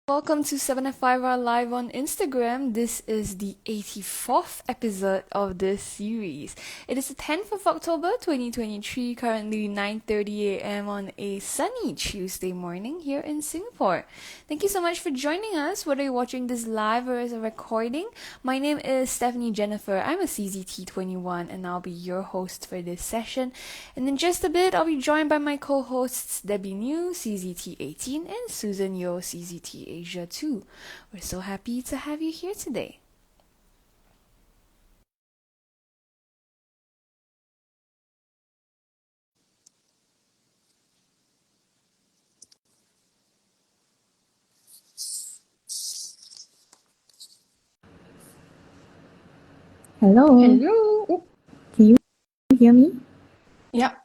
welcome to 7F5R Live on Instagram. This is the 84th episode of this series. It is the 10th of October 2023, currently 9:30 a.m. on a sunny Tuesday morning here in Singapore. Thank you so much for joining us, whether you're watching this live or as a recording. My name is Stephanie Jennifer. I'm a CZT21 and I'll be your host for this session. And in just a bit, I'll be joined by my co-hosts Debbie New, CZT18, and Susan Yo, CZT Asia 2. We're so happy to have you here today. Hello. Hello. Can you hear me? Yeah.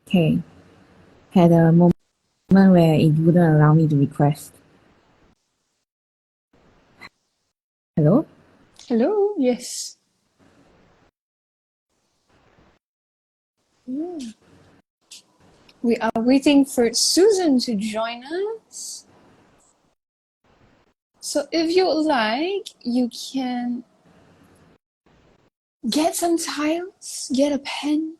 Okay. Had a moment where it wouldn't allow me to request. Hello? Hello. Yes. We are waiting for Susan to join us. So if you like, you can get some tiles, get a pen,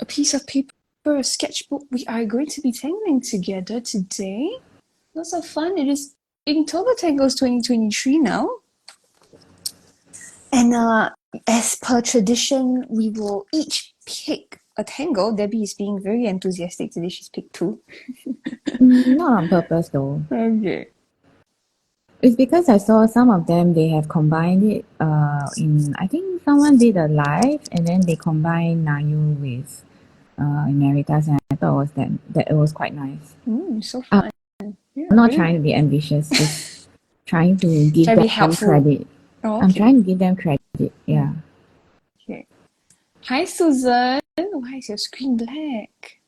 a piece of paper, a sketchbook. We are going to be tangling together today. Lots of fun. It is Inktober Tangles 2023 now. And as per tradition, we will each pick a tangle. Debbie is being very enthusiastic today. She's picked two. Not on purpose though. Okay. It's because I saw some of them, they have combined it I think someone did a live and then they combined Nayu with Imaritas, and I thought that it was quite nice. So fun. I'm not trying to be ambitious, just trying to give Try to be them helpful. credit. Oh, I'm trying to give them credit, yeah. Okay. Hi, Susan. Why is your screen black?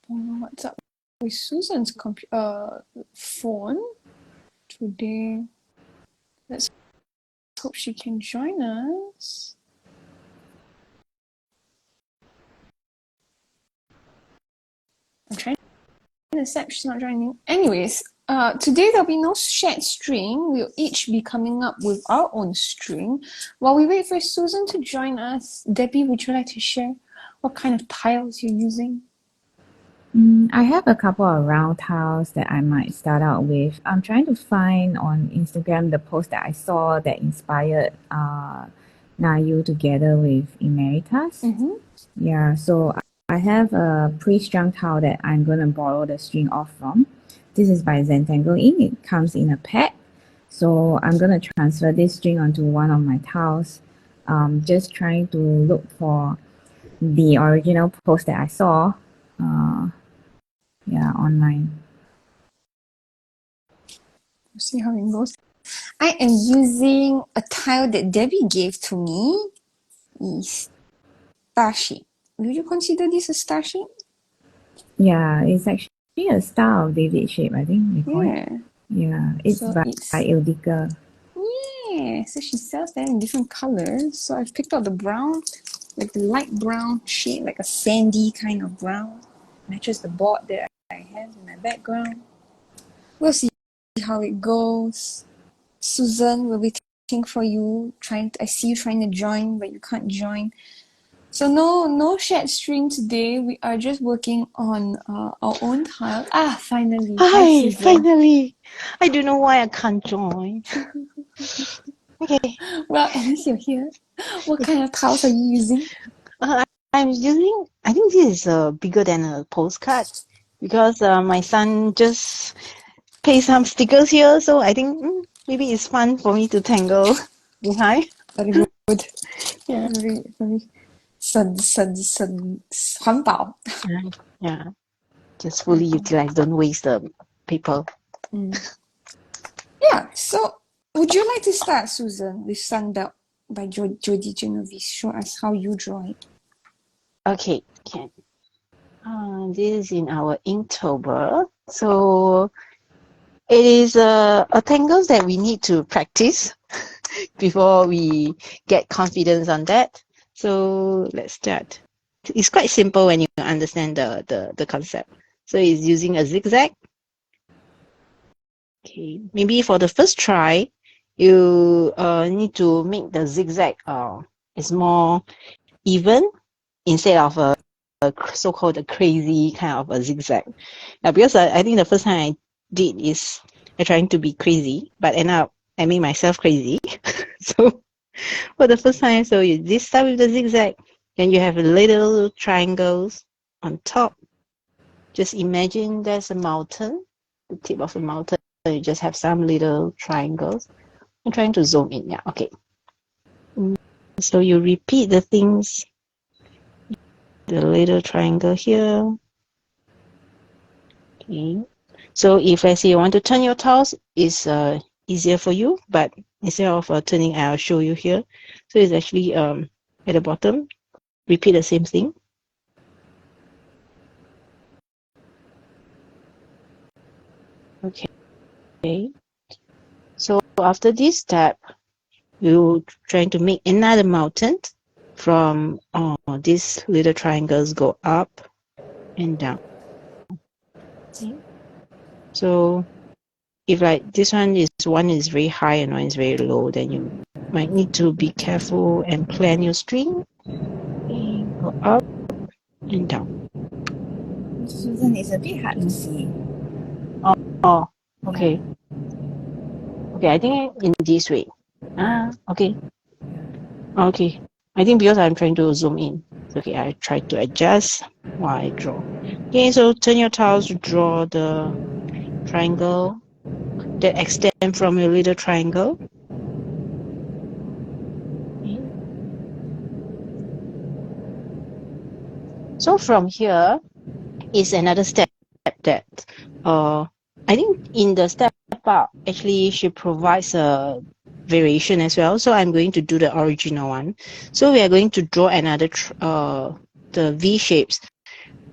What's up with Susan's phone today? Let's hope she can join us. I'm trying to accept she's not joining. Anyways, today there'll be no shared string. We'll each be coming up with our own string. While we wait for Susan to join us, Debbie, would you like to share what kind of tiles you're using? I have a couple of round tiles that I might start out with. I'm trying to find on Instagram the post that I saw that inspired Nayu together with Imaritas. Yeah, so I have a pre-strung tile that I'm going to borrow the string off from. This is by Zentangle Inc. It comes in a pack. So I'm going to transfer this string onto one of my tiles. Just trying to look for the original post that I saw. Online. We'll see how it goes. I am using a tile that Debbie gave to me. Is star shape. Would you consider this a star shape? Yeah, it's actually a Star of David shape, I think they call it. Yeah, it's So by Ildika. Yeah, so she sells them in different colors. So I've picked out the brown, like the light brown shade, like a sandy kind of brown. Matches the board that I have in my background. We'll see how it goes. Susan will be waiting for you. I see you trying to join, but you can't join. So no shared string today. We are just working on our own tile. Finally. Hi, finally. I don't know why I can't join. Okay. Well, at least you're here. What kind of tiles are you using? I'm using, I think this is bigger than a postcard because my son just pasted some stickers here. So I think maybe it's fun for me to tangle behind. Very good. Yeah, very 环保. Yeah. Just fully utilize, don't waste the paper. Yeah, so would you like to start, Susan, with Sunbelt by Jody Genovese? Show us how you draw it. Okay, can. This is in our Inktober. So it is a tangles that we need to practice before we get confidence on that. So let's start. it's quite simple when you understand the concept. So it's using a zigzag. Okay, maybe for the first try, you need to make the zigzag is more even instead of a so-called a crazy kind of a zigzag. Because I think the first time I did is trying to be crazy, but end up I made myself crazy. So for the first time, so you just start with the zigzag, then you have little triangles on top. Just imagine there's a mountain, the tip of a mountain. You just have some little triangles. I'm trying to zoom in. Yeah, okay. So you repeat the things, the little triangle here. Okay. So if let's say you want to turn your tiles, it's easier for you, but instead of turning, I'll show you here. So it's actually at the bottom. Repeat the same thing. Okay. So after this step, you trying to make another mountain from these little triangles go up and down. Okay. So if like this one is very high and one is very low, then you might need to be careful and plan your string. Okay, go up and down. Susan, it's a bit hard to see. Oh, okay. Okay, I think in this way. Okay. Okay. I think because I'm trying to zoom in. Okay, I try to adjust while I draw. Okay, so turn your tiles to draw the triangle that extend from your little triangle. Okay. So from here is another step that I think in the step up actually she provides a variation as well. So I'm going to do the original one. So we are going to draw another the V shapes.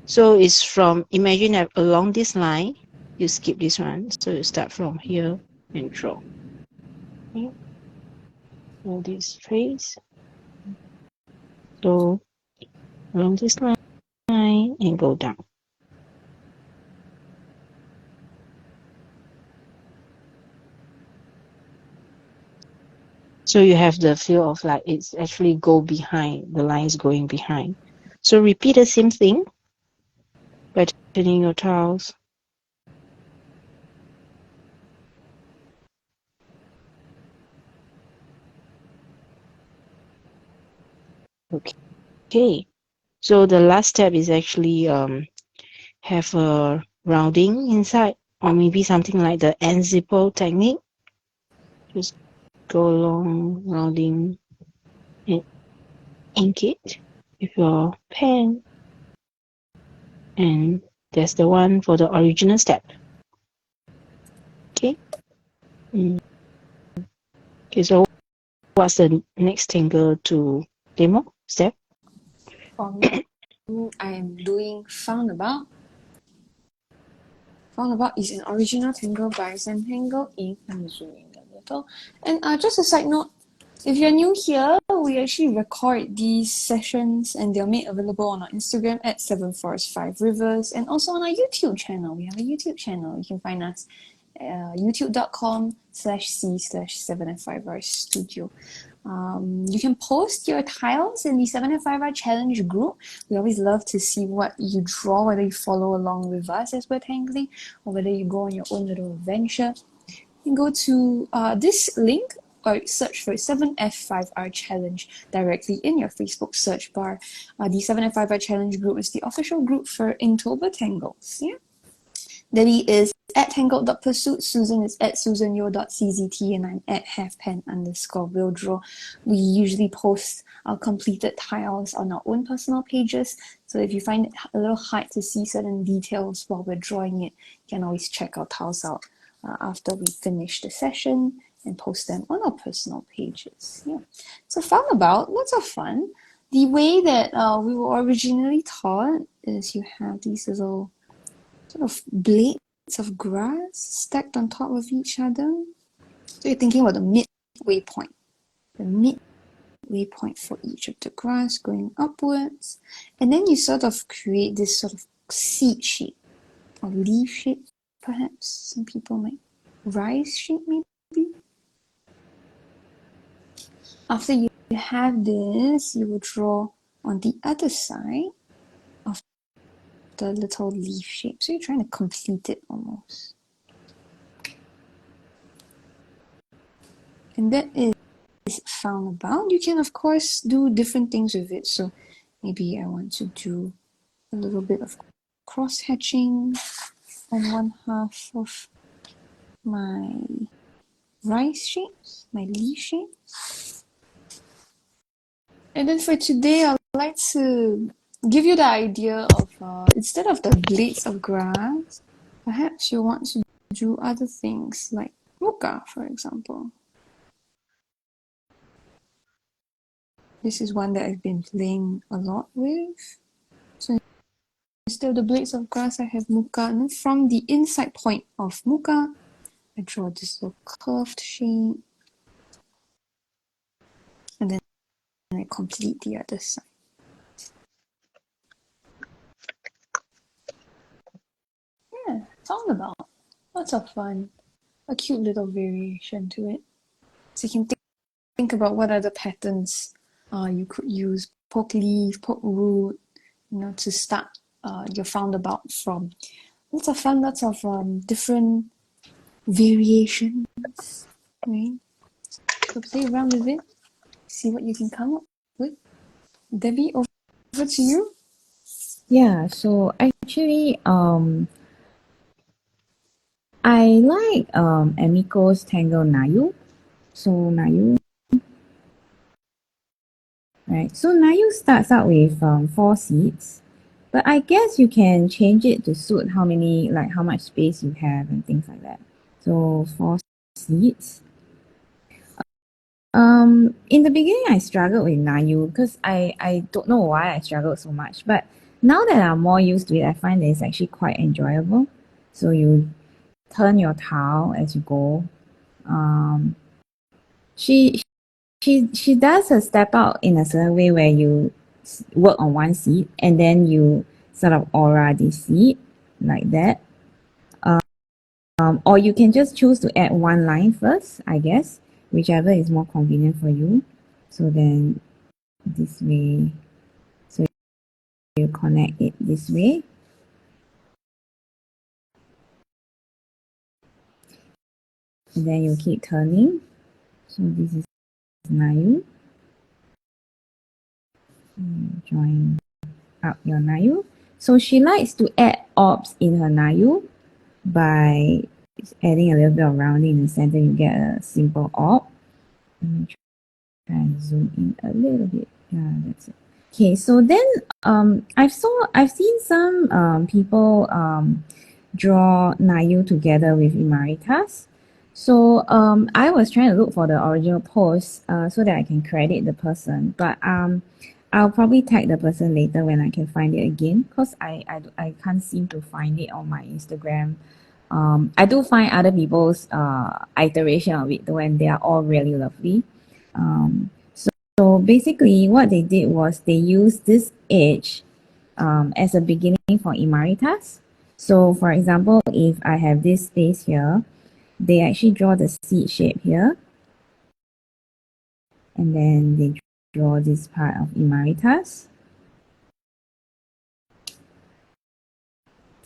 So it's from, imagine that along this line, you skip this one. So you start from here and draw. Okay. So this trace. So along this line and go down. So you have the feel of like it's actually go behind, the line is going behind. So repeat the same thing by turning your tiles. Okay. So the last step is actually have a rounding inside, or maybe something like the Zentangle technique. Just go along rounding and ink it with your pen. And that's the one for the original step. Okay. Okay, so what's the next tangle to demo step? For me, I am doing Foundabout. Foundabout is an original tangle by Zentangle Inc. Let me zoom in a little. And just a side note, if you're new here, we actually record these sessions and they're made available on our Instagram at 7forest5rivers and also on our YouTube channel. We have a YouTube channel. You can find us youtube.com/c/7f5r studio. You can post your tiles in the 7F5R challenge group. We always love to see what you draw, whether you follow along with us as we're tangling or whether you go on your own little adventure. You can go to this link or search for 7F5R challenge directly in your Facebook search bar. The 7F5R challenge group is the official group for Inktober Tangles. Yeah. Debbie is at tangled.pursuit, Susan is at susanyo.czt, and I'm at halfpen_wilddraw. We usually post our completed tiles on our own personal pages, so if you find it a little hard to see certain details while we're drawing it, you can always check our tiles out after we finish the session and post them on our personal pages. Yeah. So Foundabout, lots of fun. The way that we were originally taught is you have these little sort of blades of grass stacked on top of each other. So you're thinking about the midway point. The waypoint for each of the grass going upwards. And then you sort of create this sort of seed shape or leaf shape, perhaps. Some people might rise shape, maybe. After you have this, you will draw on the other side of the little leaf shape. So you're trying to complete it almost. And that is Foundabout. You can, of course, do different things with it. So maybe I want to do a little bit of cross hatching on one half of my rice shapes, my leaf shapes. And then for today, I'd like to give you the idea of instead of the blades of grass, perhaps you want to do other things like muka, for example. This is one that I've been playing a lot with. So instead of the blades of grass, I have muka, and then from the inside point of muka, I draw this little curved shape, and then I complete the other side. Yeah, Foundabout. Lots of fun. A cute little variation to it. So you can think about what other patterns you could use. Poke leaf, poke root, to start your Foundabout from. Lots of fun, lots of different variations, right? So play around with it, see what you can come up with. Debbie, over to you. Yeah, so actually, I like Emiko's Tangle Nayu. So Nayu, right? So Nayu starts out with 4 seeds, but I guess you can change it to suit how much space you have and things like that. So 4 seeds. In the beginning, I struggled with Nayu because I don't know why I struggled so much. But now that I'm more used to it, I find that it's actually quite enjoyable. So you turn your towel as you go. She does a step out in a certain way where you work on one seed and then you sort of aura the seed like that. Or you can just choose to add one line first, I guess, whichever is more convenient for you. So then this way, so you connect it this way. And then you keep turning. So this is Nayu. Join up your Nayu. So she likes to add orbs in her Nayu by adding a little bit of rounding in the center. You get a simple orb. Let me try and zoom in a little bit. Yeah, that's it. Okay, so then I've seen some people draw Nayu together with Imaritas. So I was trying to look for the original post so that I can credit the person, but I'll probably tag the person later when I can find it again because I can't seem to find it on my Instagram. I do find other people's iteration of it though, and they are all really lovely. So basically what they did was they used this edge as a beginning for Imaritas. So for example, if I have this space here, they actually draw the seed shape here. And then they draw this part of Imaritas.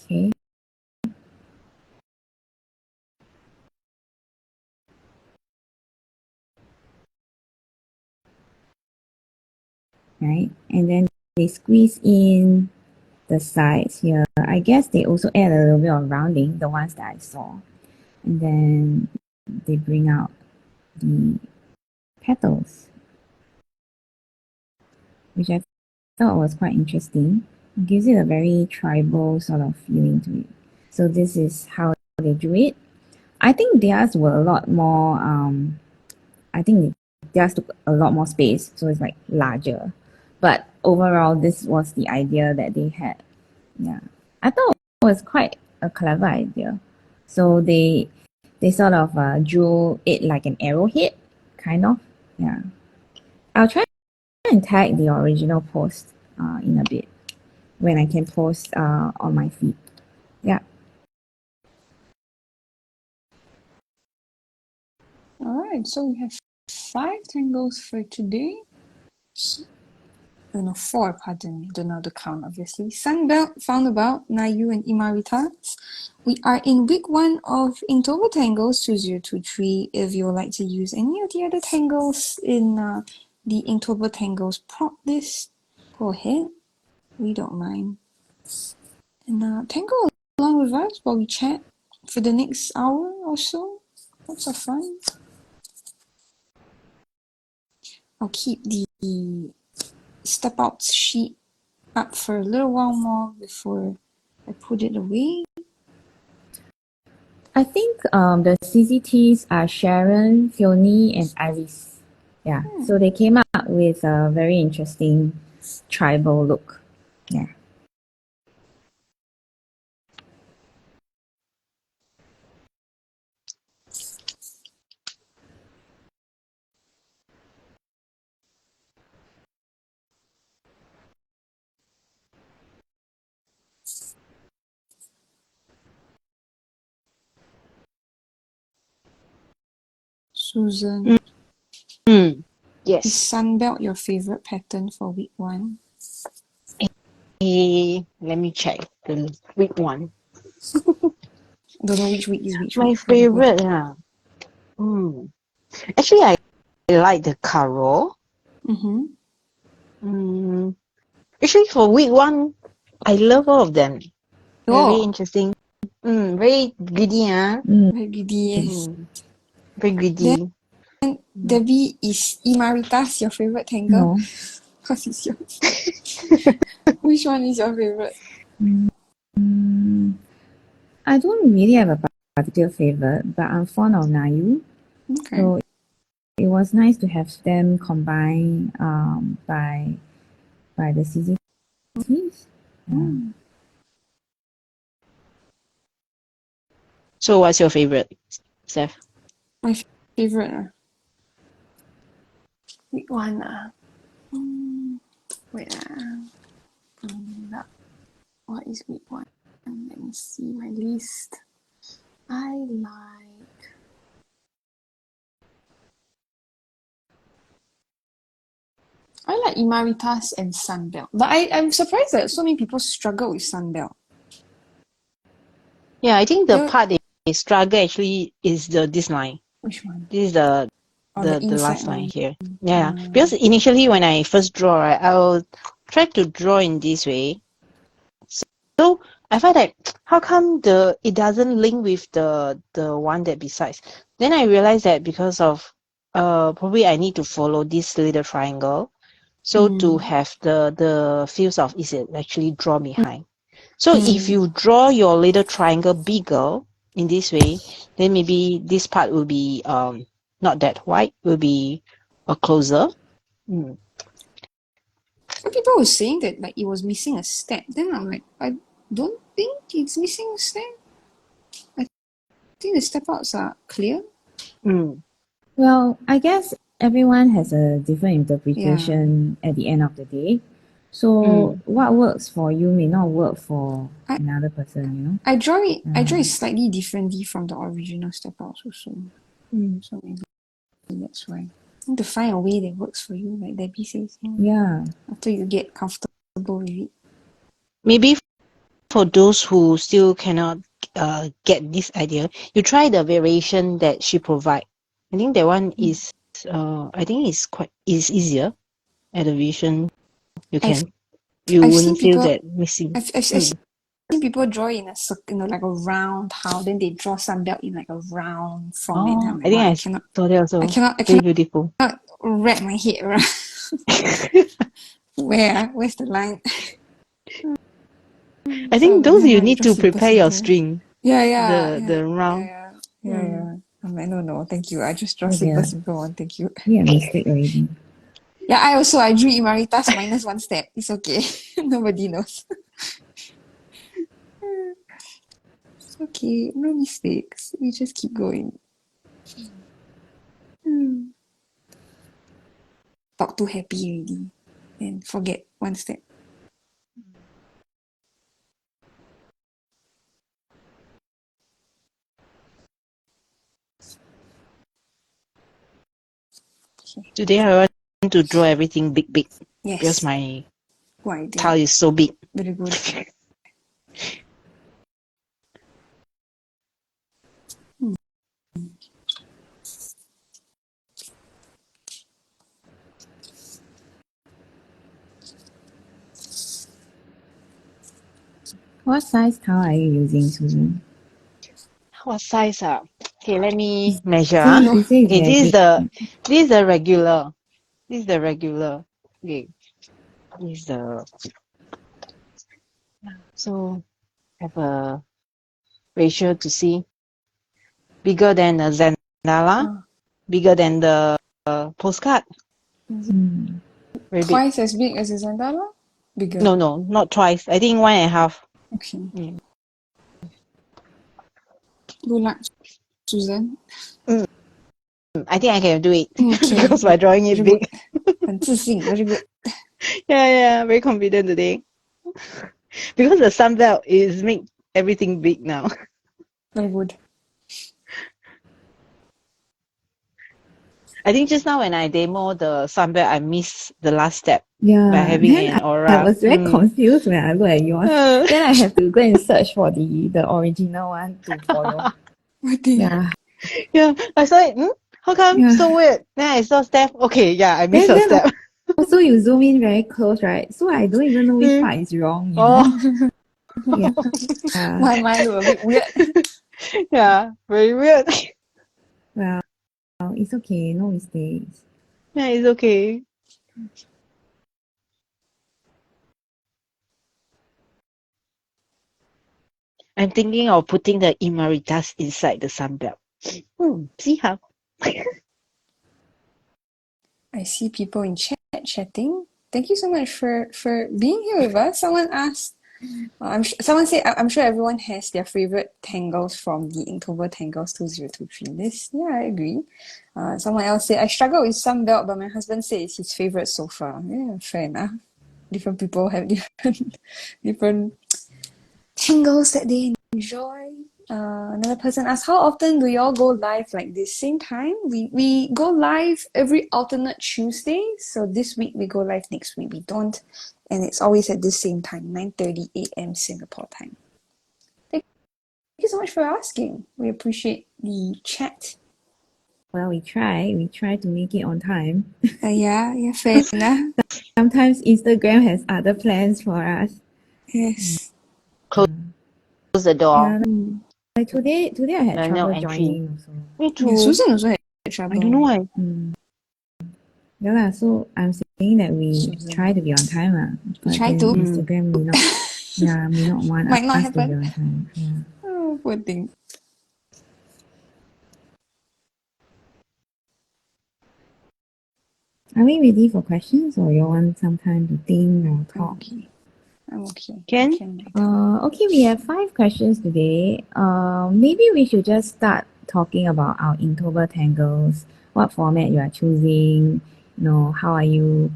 Okay. Right. And then they squeeze in the sides here. I guess they also add a little bit of rounding, the ones that I saw. And then they bring out the petals, which I thought was quite interesting. It gives it a very tribal sort of feeling to it. So this is how they do it. I think theirs were a lot more, I think theirs took a lot more space, so it's like larger. But overall, this was the idea that they had. Yeah, I thought it was quite a clever idea. So they sort of drew it like an arrowhead, kind of. Yeah, I'll try and tag the original post in a bit when I can post on my feed. Yeah. Alright, so we have 5 tangles for today. No, 4, pardon. Don't know the count, obviously. Sunbelt, Foundabout, Nayu, and Imaritas. We are in week 1 of Inktober Tangles 2023. If you would like to use any of the other tangles in the Inktober Tangles prompt list, go ahead. We don't mind. And tangle along with us while we chat for the next hour or so. Lots of fun. I'll keep the step out sheet up for a little while more before I put it away. I think the CCTs are Sharon, Fiona, and Iris. Yeah, so they came up with a very interesting tribal look. Yeah. Susan, Mm. is Yes. Sunbelt your favorite pattern for week 1? Let me check the week 1. Don't know which week is which My week. favorite, Actually, I like the Caro. Actually, for week 1, I love all of them. Very interesting. Very greedy, Very greedy, yes. Very greedy. Debbie, is Imaritas your favorite tangle? No. What is yours? Which one is your favorite? I don't really have a particular favorite, but I'm fond of Nayu. Okay. So it was nice to have them combined by the CCTs. So, what's your favorite, Steph? My favorite. Week 1. Wait. What is week 1? Let me see my list. I like Imaritas and Sunbelt. But I'm surprised that so many people struggle with Sunbelt. Yeah, I think the part they struggle actually is this line. Which one? This is the the last line line here. Yeah, because initially when I first draw, right, I'll try to draw in this way. So I find that how come it doesn't link with the one that besides? Then I realized that because of probably I need to follow this little triangle, so to have the feels of is it actually draw behind. So if you draw your little triangle bigger in this way, then maybe this part will be not that wide, will be closer. Some people were saying that like it was missing a step. Then I'm like, I don't think it's missing a step. I think the step outs are clear. Well, I guess everyone has a different interpretation at the end of the day. So what works for you may not work for another person, you know? I draw it slightly differently from the original step outs also. So maybe that's why. You need to find a way that works for you, like Debbie says. Yeah. After you get comfortable with it. Maybe for those who still cannot get this idea, you try the variation that she provide. I think that one is I think is easier at the vision. You wouldn't feel that missing. I've seen people draw in a circle, like a round how, then they draw Sunbelt in like a round format. Oh, I think I saw that also. I cannot Very beautiful. wrap my head around. Where's the line? I think those you need to prepare your string. The round. Yeah. I'm like, no, thank you. I just draw simple one, thank you. Yeah, mistake already. Yeah, I drew Imaritas minus 1 step. It's okay. Nobody knows. It's okay. No mistakes. We just keep going. Talk too happy already. and forget one step. Today I want to draw everything big because Yes. my Good idea. tile is so big. Very good. What size towel are you using, Susan? What size? Okay, let me measure. See, you say it's Okay, very big. this is the regular. This is the regular. Okay, this is the. So have a ratio to see. Bigger than the Zendala, bigger than the postcard. Mm. Very big. Twice as big as a Zentangle? Bigger. No, not twice. I think 1.5. Okay. Mm. Good luck, Susan. I think I can do it Okay. because my drawing is Very big. good. 很自信, very good. Yeah, very confident today. Because the Sunbelt is make everything big now. Very good. I think just now when I demo the Sunbelt, I missed the last step by Yeah, having then an aura. I was very confused when I look at yours. Then I have to go and search for the original one to follow. What thing? Yeah. Yeah, I saw it. How come so weird? Then I saw step. Okay, yeah, I missed a step. Also, you zoom in very close, right? So I don't even know which part is wrong. You know? Yeah. Mine look a bit weird. Yeah, very weird. Well, it's okay. No mistakes. Yeah, it's okay. I'm thinking of putting the Imaritas inside the Sunbelt. See how? I see people in chat chatting. Thank you so much for being here with us. Someone asked, someone said, I'm sure everyone has their favorite tangles from the Inktober Tangles 2023 list. Yeah, I agree. Someone else said, I struggle with Sunbelt, but my husband said it's his favorite so far. Yeah, fair enough. Different people have different tangles that they enjoy. Another person asked, how often do y'all go live like this? Same time? We go live every alternate Tuesday. So this week we go live, next week we don't. And it's always at the same time, 9:30 a.m. Singapore time. Thank you so much for asking. We appreciate the chat. Well, we try. We try to make it on time. Yeah, fair enough. Sometimes Instagram has other plans for us. Yes. Close the door. Yeah, like today I had No trouble entry. joining also. Me too. Yeah, Susan also had trouble. I don't know why. Yeah, so I'm saying that we try to be on time. But try then to. Instagram may not want Might not us happen. to be on time. Yeah. Oh, poor thing. Are we ready for questions or you want some time to think or talk? I'm okay. Can? Okay, we have 5 questions today. Maybe we should just start talking about our Inktober Tangles, what format you are choosing, how are you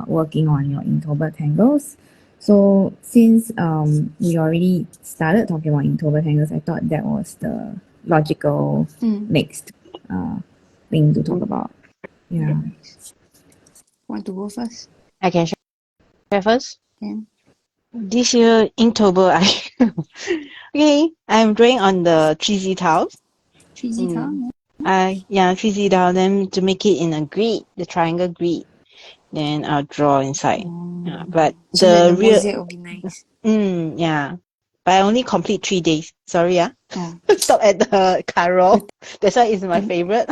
working on your Inktober Tangles. So since we already started talking about Inktober Tangles, I thought that was the logical next thing to talk about. Yeah. Want to go first? I can share first. Yeah. This year, Inktober, okay, I'm drawing on the 3Z tiles. 3Z tile? 3Z tile, then to make it in a grid, the triangle grid. Then I'll draw inside. But So that the mosaic will be nice. Yeah. But I only complete 3 days. Sorry, Stop at the Carol. That's why it's my favorite.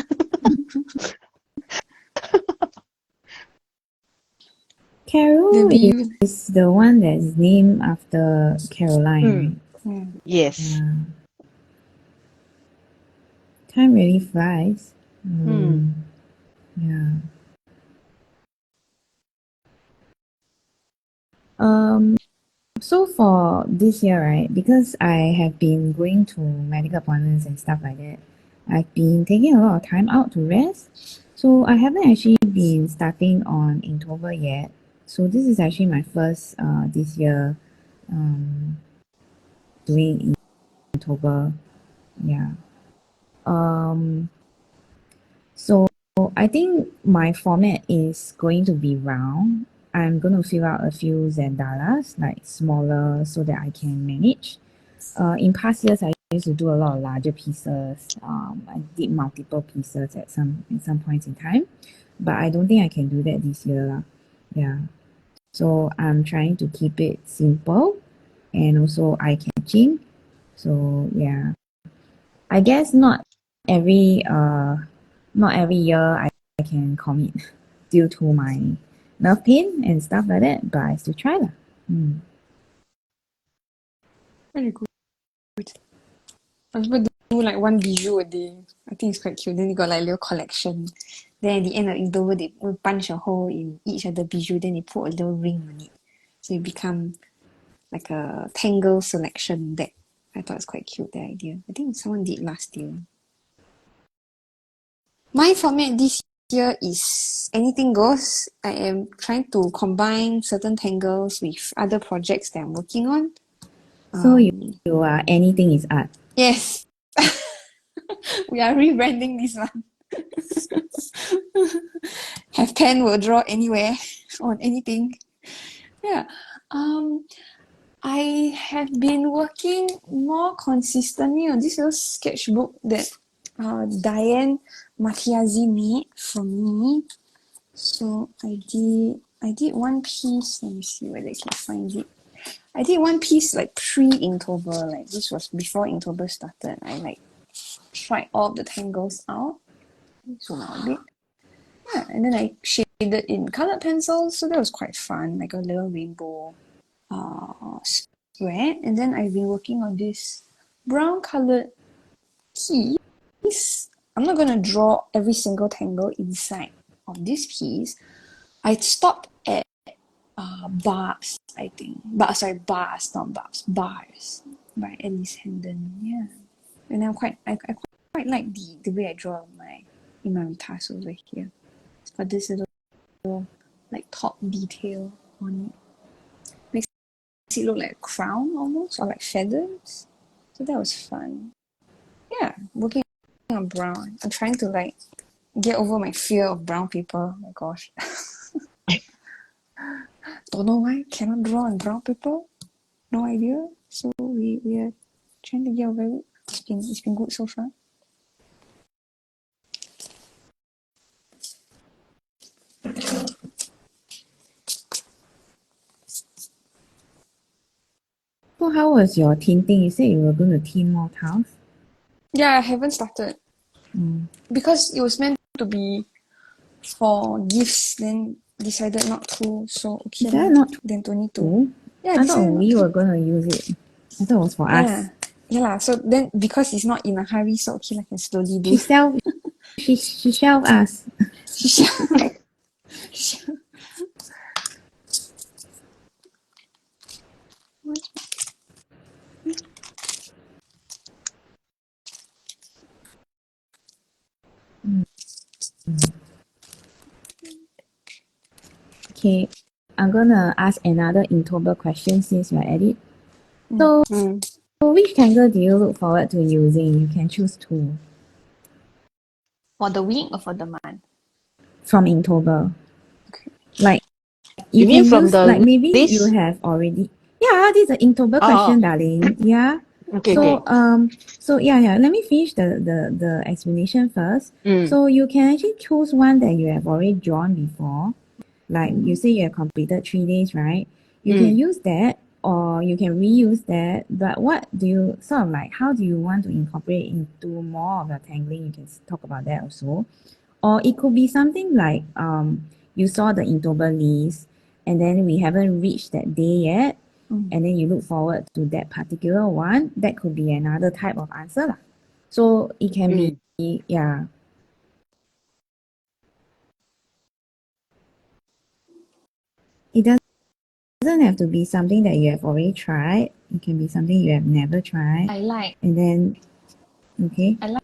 Carol is the one that's named after Caroline, right? Yes. Time really flies. Yeah. So for this year, right, because I have been going to medical appointments and stuff like that, I've been taking a lot of time out to rest. So I haven't actually been starting on Inktober yet. So this is actually my first this year doing Inktober. Yeah. So I think my format is going to be round. I'm going to fill out a few zendalas, like smaller, so that I can manage. In past years, I used to do a lot of larger pieces. I did multiple pieces at some points in time, but I don't think I can do that this year lah. Yeah. So I'm trying to keep it simple and also eye-catching. So yeah, I guess not every year I can commit due to my nerve pain and stuff like that, but I still try lah. Very good. Some people do like one bijou a day. I think it's quite cute. Then they got like a little collection. Then at the end of Inktober, they will punch a hole in each of the bijou. Then they put a little ring on it. So it become like a Tangle selection deck. I thought it's quite cute, the idea. I think someone did last year. My format this year is anything goes. I am trying to combine certain tangles with other projects that I'm working on. So you are anything is art. Yes. We are rebranding this one. Have pen will draw anywhere on anything. Yeah. I have been working more consistently on this little sketchbook that Diane Matiazi made for me. So I did one piece. Let me see whether I can find it. I did one piece like pre-Inktober. Like this was before Inktober started. I like tried all the tangles out. Zoom out a bit. Yeah, and then I shaded in colored pencils, so that was quite fun, like a little rainbow square. And then I've been working on this brown colored piece. I'm not gonna draw every single tangle inside of this piece. I stopped at bars, I think. Bars, not bars. Bars by Alice Hendon. Yeah. And I quite like the way I draw my Imaritas over here. It's got this little like top detail on it. Makes it look like a crown almost, or like feathers. So that was fun. Yeah, working on brown. I'm trying to like get over my fear of brown paper. Oh my gosh. Don't know why. Cannot draw on brown paper. No idea. So we are trying to get over it. It's been good so far. So how was your tinting? You said you were going to tint more tiles. Yeah, I haven't started. Because it was meant to be for gifts, then decided not to. So okay, Decided not then don't need to. Oh, Yeah, I thought decided not we to. were going to use it. I thought it was for us. Yeah. So then because it's not in a hurry, so okay, I can slowly do. She shelved us. Okay, I'm gonna ask another Inktober question since you're at it. So, which tangle do you look forward to using? You can choose two. For the week or for the month? From Inktober. Okay. Like, You mean can from use, the like maybe list? you have already. Yeah, this is an Inktober question, darling. Yeah. Okay, So yeah. Let me finish the explanation first. Mm. So you can actually choose one that you have already drawn before. Like you say you have completed 3 days, right? You can use that or you can reuse that. But what do you sort of like, how do you want to incorporate into more of your tangling? You can talk about that also. Or it could be something like you saw the Inktober list and then we haven't reached that day yet. And then you look forward to that particular one. That could be another type of answer lah. So it can be, yeah. It doesn't have to be something that you have already tried. It can be something you have never tried. I like And then, okay. I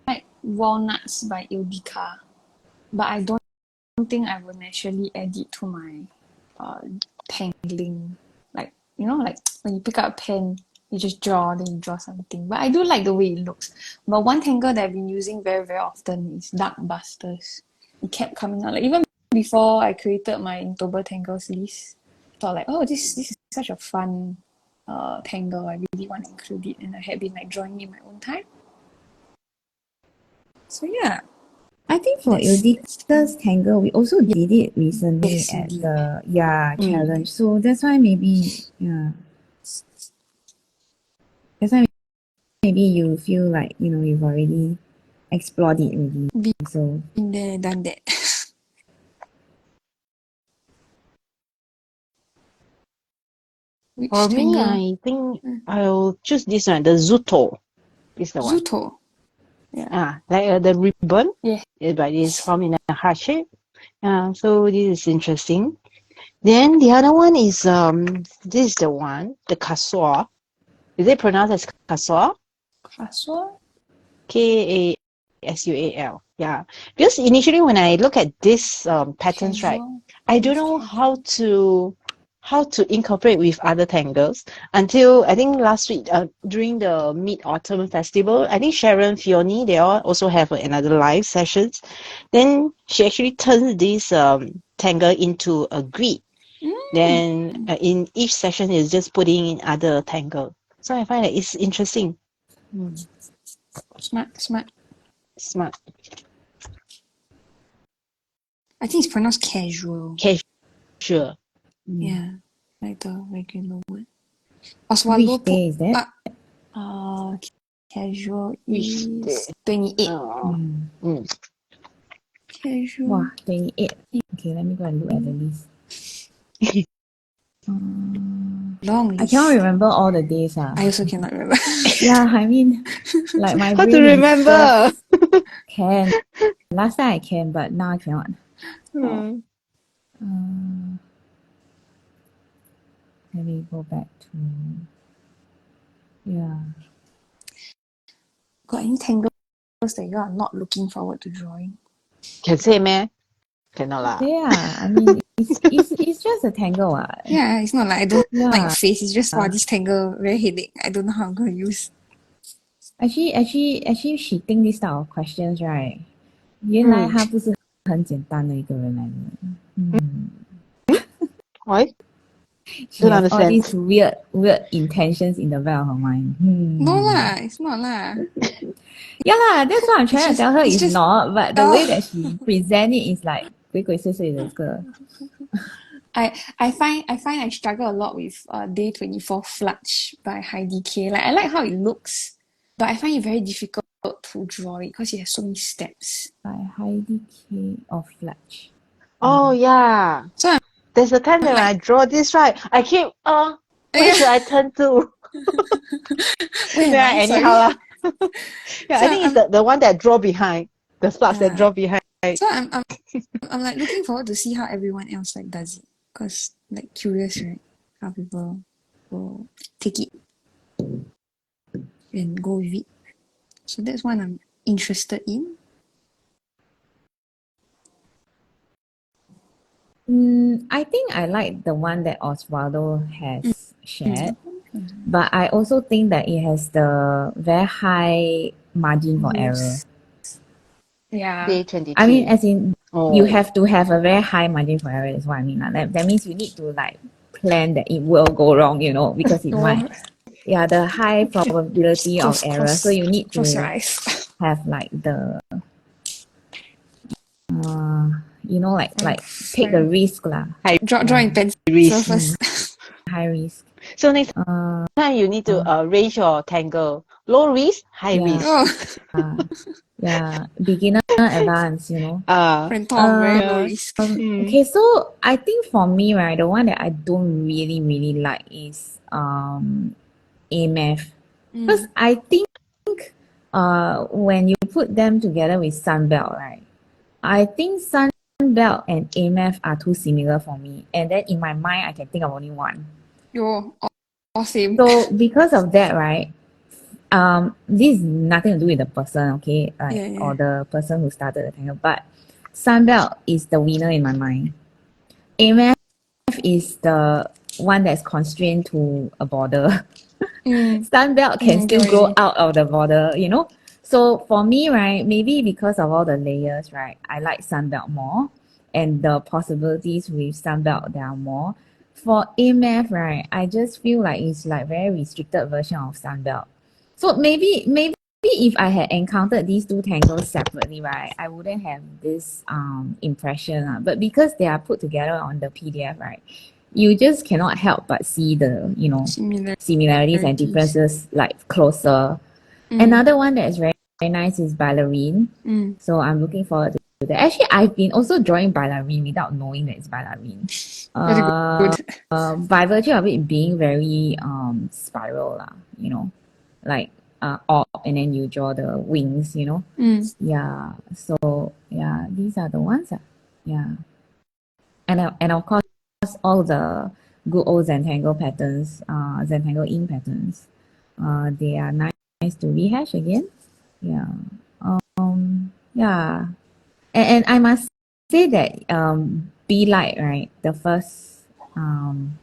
like walnuts by Ilbika, but I don't think I will naturally add it to my tangling. Like, like when you pick up a pen, you just draw, then you draw something. But I do like the way it looks. But one tangle that I've been using very, very often is Dark Busters. It kept coming out. Like even before I created my Inktober Tangles list, I thought like, oh, this is such a fun tangle. I really want to include it. And I had been like drawing in my own time. So yeah. I think for Eudicus Tangle, we also did it recently Yes, we at did. the challenge. So that's why maybe that's why maybe you feel like you've already explored it already. So Been there, done that. Which For me, tangle? I think I'll choose this one, the Zuto. Is the one. Zuto. Like the ribbon, Yeah. but it's formed in a heart shape. So this is interesting. Then the other one is this is the one, the Kasua. Is it pronounced as Kasua? Kasua? Kasual. Yeah. Because initially when I look at this patterns, right, Casual. I don't know how to incorporate with other tangles until I think last week during the Mid-Autumn Festival. I think Sharon, Fiona, they all also have another live sessions. Then she actually turns this tangle into a grid. Then in each session is just putting in other tangle. So I find that it's interesting. Smart. I think it's pronounced casual. Sure. Yeah. Like the regular word. Oswaldo which day is that? Casual Which is day? 28. Casual. Wow, 28. Okay, let me go and look at the list. Long list. I cannot remember all the days. I also cannot remember. Yeah, I mean, like my How brain to is remember? can. Last time I can, but now I cannot. Let me go back to Got any tangles that you are not looking forward to drawing? Can say meh? Cannot lah. Yeah, I mean, it's just a tangle. Yeah, it's not like I don't like Yeah. your face. It's just this tangle very headache. I don't know how I'm going to use. Actually, she think this type of questions, right? 原来她不是很简单的一个人来的。Why? She has all these weird intentions in the back of her mind. No lah, it's not lah. Yeah lah, that's what I'm trying to tell her. It's just not, but the way that she present it is like 鬼鬼祟祟的一个。I find I struggle a lot with Day 24 Flutch by Heidi K. Like I like how it looks, but I find it very difficult to draw it because it has so many steps. By Heidi K of Fletch. Oh yeah. So there's a time that when I draw this, right, I keep where should I turn to? Anyhow lah. Yeah, I think it's the one that draw behind. The flux that draw behind. So I'm like looking forward to see how everyone else like does it. Cause like curious, right? How people will take it and go with it. So that's one I'm interested in. I think I like the one that Osvaldo has shared, but I also think that it has the very high margin for error. Yeah. Day 23. I mean, as in, you have to have a very high margin for error, is what I mean. That means you need to like plan that it will go wrong, because it might. Yeah, the high probability of error. So you need to have like the, like take the risk lah. Draw in pencil first. High risk. So next time you need to arrange your tangle. Low risk, high risk. Yeah, beginner, advanced, Friend Tom, very low risk. Okay, so I think for me, right, the one that I don't really, really like is AMF. Because I think when you put them together with Sunbelt, right, I think Sunbelt and AMF are too similar for me. And then in my mind, I can think of only one. All same. So because of that, right, this is nothing to do with the person, okay? Or the person who started the tangle. But Sunbelt is the winner in my mind. AMF is the one that's constrained to a border. Sunbelt can still get what you go mean. out of the border, you know. So for me, right, maybe because of all the layers, right, I like Sunbelt more, and the possibilities with Sunbelt there are more. For AMF, right, I just feel like it's like very restricted version of Sunbelt. So maybe if I had encountered these two tangles separately, right, I wouldn't have this impression. But because they are put together on the PDF, right, you just cannot help but see the, you know, similarities and differences like closer. Another one that is very, very nice is Ballerine. So I'm looking forward to that. Actually, I've been also drawing Ballerine without knowing that it's Ballerine. Very good. By virtue of it being very spiral, you know, like up and then you draw the wings, you know. Yeah. So yeah, these are the ones. Yeah. And of course all the good old Zentangle patterns, Zentangle Inc patterns. They are nice to rehash again. Yeah. Yeah. And I must say that Be Light, right? The first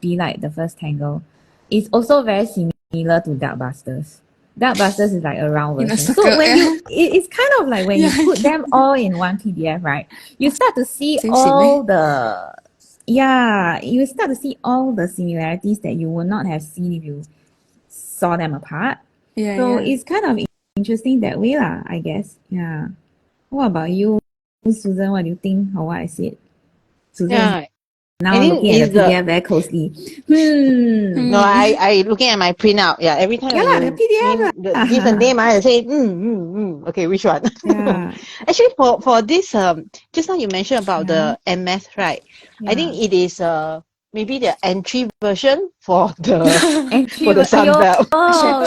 Be Light, the first tangle, is also very similar to Dark Busters. Dark Busters is like a round In a version. circle, So when yeah. it's kind of like when you Yeah, put them all in one PDF, right? You start to see Same, all the you start to see all the similarities that you would not have seen if you saw them apart. Yeah, So yeah. it's kind of interesting that way, I guess. Yeah. What about you, Susan? What do you think of what I said? Susan is Yeah, now I think looking at it's the the PDF very closely. no, I looking at my printout. Yeah, every time Yeah when lah, the you PDF give the lah. name, I say Okay, which one? Yeah, Actually, for this just now you mentioned about yeah, the MS, right? I yeah. think it is maybe the entry version for the Entry, for the aiyo, Sunbelt.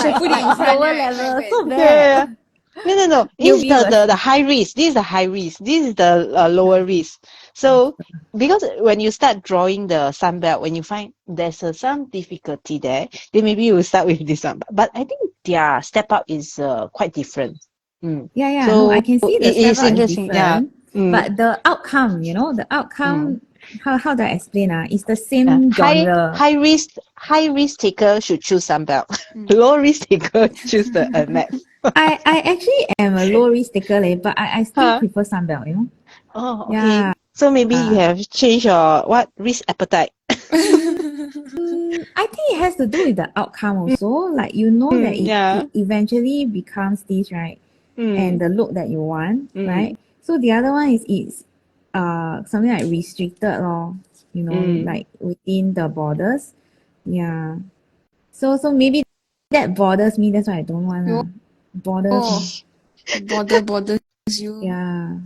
Should put it in front, lower right? level, Like so Yeah, yeah, yeah. bad. No. This is Newbie the version. high risk. This is the high risk. This is the lower risk. So because when you start drawing the sunbelt, when you find there's some difficulty there, then maybe you will start with this one. But I think their step up is quite different. Yeah, no, I So can see the it step is out is interesting. Yeah. different, but the outcome, you know, the outcome, how do I explain? It's the Yeah. same genre. High risk taker should choose sunbelt. Low risk taker choose the max. I actually am a low risk taker, but I still Huh? prefer Sunbelt, you know? Oh, okay. Yeah. So maybe you have changed your risk appetite. I think it has to do with the outcome also. Like, you know that Yeah. it eventually becomes this, right? And Mm, the look that you want, right? mm, So the other one is it's something like restricted or, you know, mm. like within the borders. Yeah. So maybe that bothers me. That's why I don't want Oh, borders me. bothers you. Yeah.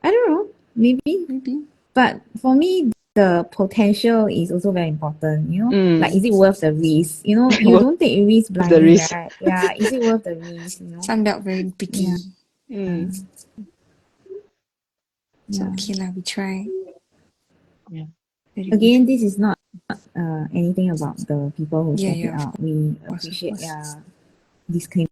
I don't know. Maybe. Maybe. But for me, the potential is also very important, you know? Like, is it worth the risk? You know, you Worth don't take risk the blindly, risk. right? Yeah, is it worth the risk, you know? Sunbelt very picky. Yeah, Mm, So yeah. okay lah, we try. yeah. Very good. Again, this is not anything about the people who Yeah, set it yeah, of out. We course, of appreciate course. disclaimer.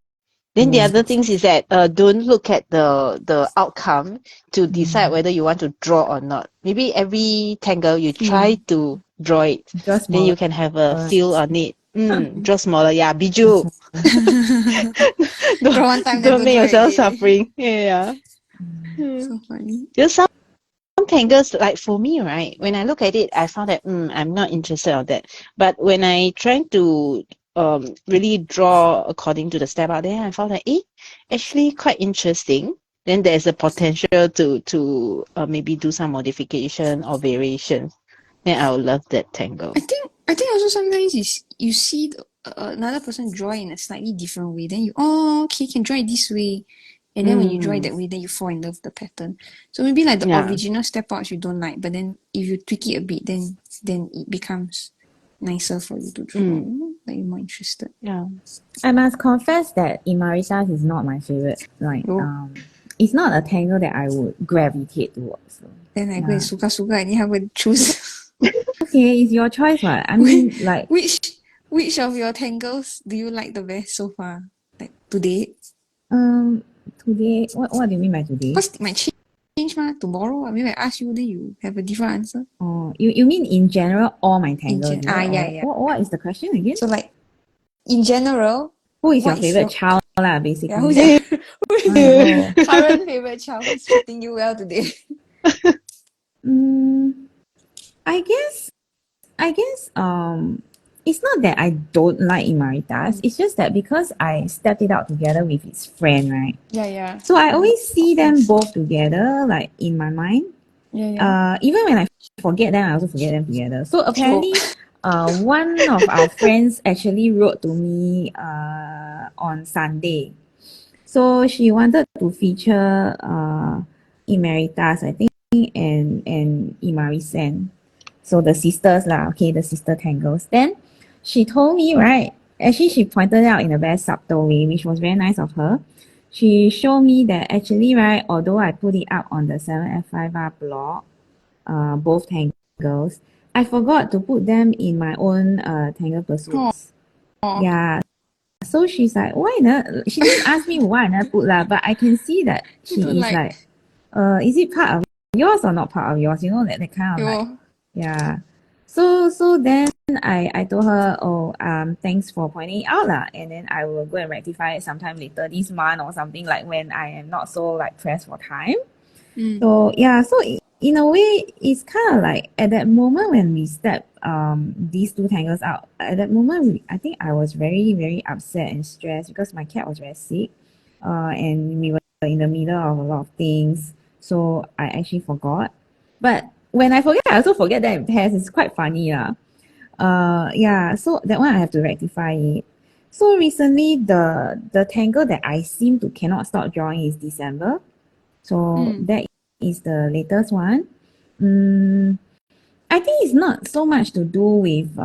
Then the other things is that don't look at the outcome to decide whether you want to draw or not. Maybe every tangle you try to draw it, Draw then smaller. you can have a feel on it. Draw smaller. Yeah, Draw bijou. Draw one time, then Don't don't make draw yourself again. suffering. Yeah. So funny. Because some tangles, like for me, right, when I look at it, I found that I'm not interested on that. But when I try to really draw according to the step out there, I found that actually quite interesting. Then there's a potential to maybe do some modification or variation. Then I would love that tangle. I think also sometimes you see another person draw in a slightly different way, then you okay can draw it this way, and then when you draw it that way, then you fall in love with the pattern. So maybe like the Yeah. original step outs you don't like, but then if you tweak it a bit, then it becomes nicer for you to draw. Like you're more interested. Yeah. I must confess that Imaritas is not my favorite. Like, Oh. it's not a tangle that I would gravitate towards. So. Then I go and suka and you have to choose. Okay, it's your choice, what? I mean, like, which of your tangles do you like the best so far? Like today? today, what do you mean by today? Because it might change change mah. Tomorrow, maybe I ask you, then you have a different answer. Oh, you mean in general all my tangles? In gen- yeah, Or yeah. What is the question again? So like, in general, Who is your what is favorite your child lah, yeah, basically? who's your Oh no. current favorite child who's treating you well today? I guess it's not that I don't like Imaritas. It's just that because I stepped it out together with his friend, right? Yeah. So I always see them course. both together, like in my mind. Yeah. Even when I forget them, I also forget them together. So apparently, one of our friends actually wrote to me on Sunday. So she wanted to feature Imaritas, I think, and Imarisen. So the sisters lah, okay, the sister tangles. Then she told me, right? Actually, she pointed out in a very subtle way, which was very nice of her. She showed me that actually, right, although I put it up on the 7F5R blog, both tangles, I forgot to put them in my own Tangle Pursuits. Aw. Yeah. So she's like, why not? She didn't ask me why not put lah, but I can see that she don't is like. is it part of yours or not part of yours? You know, that kind of like, yeah. So then I told her, oh, thanks for pointing it out lah, and then I will go and rectify it sometime later this month or something, like when I am not so like pressed for time. So yeah, so in a way, it's kind of like at that moment when we stepped these two tangles out. At that moment, I think I was very very upset and stressed because my cat was very sick, and we were in the middle of a lot of things. So I actually forgot. But when I forget, I also forget that it has. It's quite funny lah. Yeah. So that one I have to rectify it. So recently, the tangle that I seem to cannot stop drawing is December. So that is the latest one. I think it's not so much to do with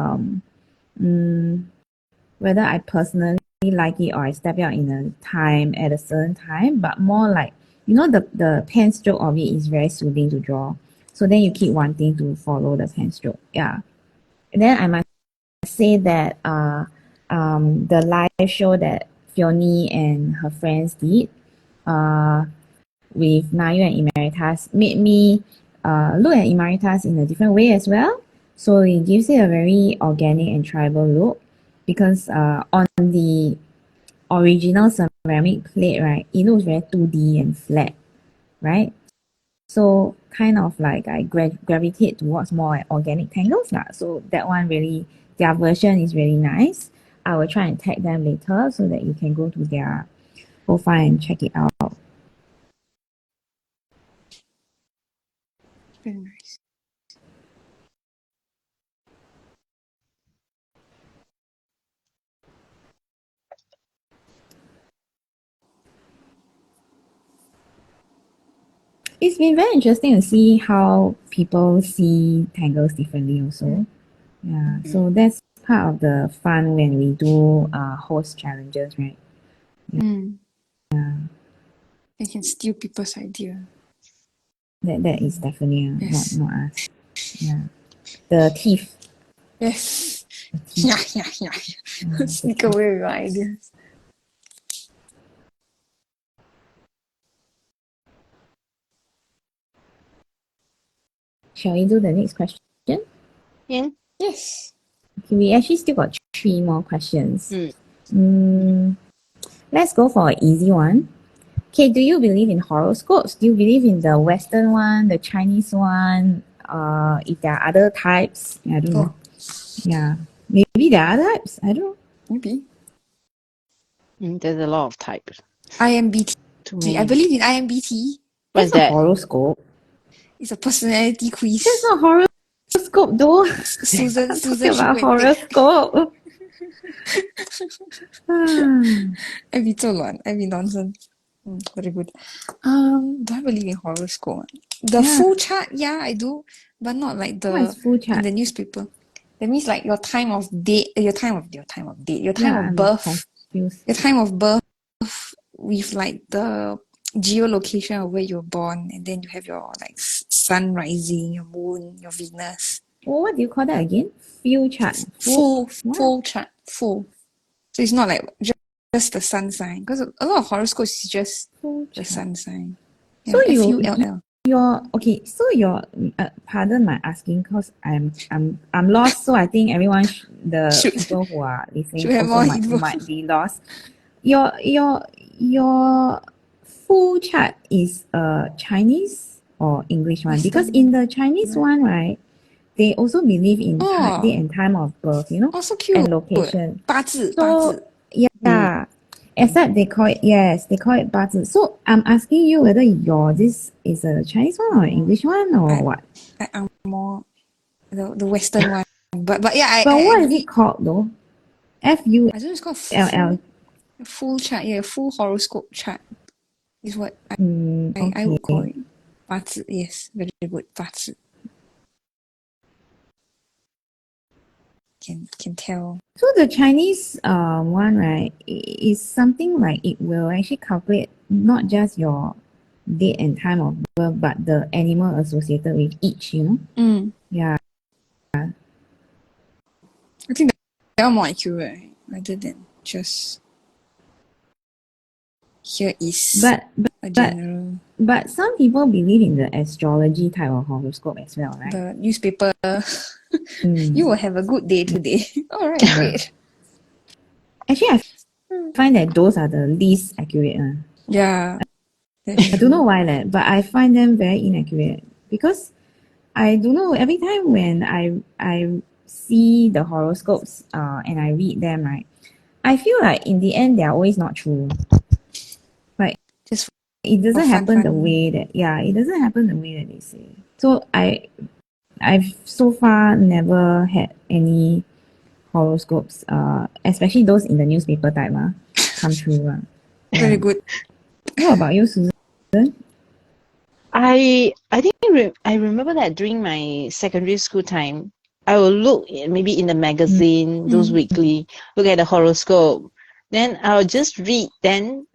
whether I personally like it or I step out in a time at a certain time, but more like, you know, the pen stroke of it is very soothing to draw. So then you keep wanting to follow the pen stroke. Yeah. And then I must say that the live show that Fiona and her friends did with Nayu and Imaritas made me look at Imaritas in a different way as well. So it gives it a very organic and tribal look because on the original ceramic plate, right, it looks very 2D and flat, right? So kind of like I gravitate towards more like organic tangles lah. So that one really, their version is really nice. I will try and tag them later so that you can go to their profile and check it out. Very nice. It's been very interesting to see how people see tangles differently also. Yeah, so that's part of the fun when we do host challenges, right? They can steal people's idea. That is definitely Yes. not us. Yeah, the thief. Yes. Yeah. Sneak away with your ideas. Shall we do the next question? Yeah. Yes. Okay, we actually still got 3 more questions. Let's go for an easy one. Okay, do you believe in horoscopes? Do you believe in the Western one, the Chinese one? If there are other types, I don't know. Yeah, maybe there are other types. I don't know. Maybe. There's a lot of types. IMBT. Too many. I believe in IMBT. What's That's not that? horoscope. It's a personality quiz. That's not horoscope though. Susan, Talking you about go and take. horoscope. I be 做乱, I be nonsense. Very good. Do I believe in horoscope? The full chart, yeah, I do, but not like What is full chart? in the newspaper. That means like your time of date, your time of I'm birth, confused. your time of birth with like the geolocation of where you're born, and then you have your like sun rising, your moon, your Venus. Oh, what do you call that again? Full chart. Full chart, full. So it's not like just the sun sign, because a lot of horoscopes is just Full the chart. sun sign. So Yeah, you FULL. okay. So pardon my asking, cause I'm lost. So I think everyone, the Should people who are listening, should have also more might info. might be lost. Your full chart is Chinese or English one? Because in the Chinese one, right, they also believe in date Oh, and time of birth, you know, oh, so cute. and location. 八字. So yeah, except they call it, yes, they call it 八字. So I'm asking you whether your this is a Chinese one or English one or what? I'm more the Western one. But yeah, But I what is it agree. called though? F U I think it's called L L. full chart. Yeah, full horoscope chart is what I would call Okay. it. 八字. Yes, very good. 八字. Can tell. So the Chinese one, right, is something like it will actually calculate not just your date and time of birth, but the animal associated with each, you know? Yeah. I think they are more accurate, right? Rather than just here is But a but general. but some people believe in the astrology type of horoscope as well, right? The newspaper. Mm. You will have a good day today. All right, great. Actually, I find that those are the least accurate. Yeah, that's I don't know true. why, but I find them very inaccurate because I don't know. Every time when I see the horoscopes and I read them, right, I feel like in the end they are always not true. Like Just it for doesn't fun, happen the fun. way that it doesn't happen the way that they say. So I've so far never had any horoscopes, especially those in the newspaper type, come true. Very Yeah. good. What about you, Susan? I think I remember that during my secondary school time, I will look maybe in the magazine, those weekly, look at the horoscope. Then I'll just read. Then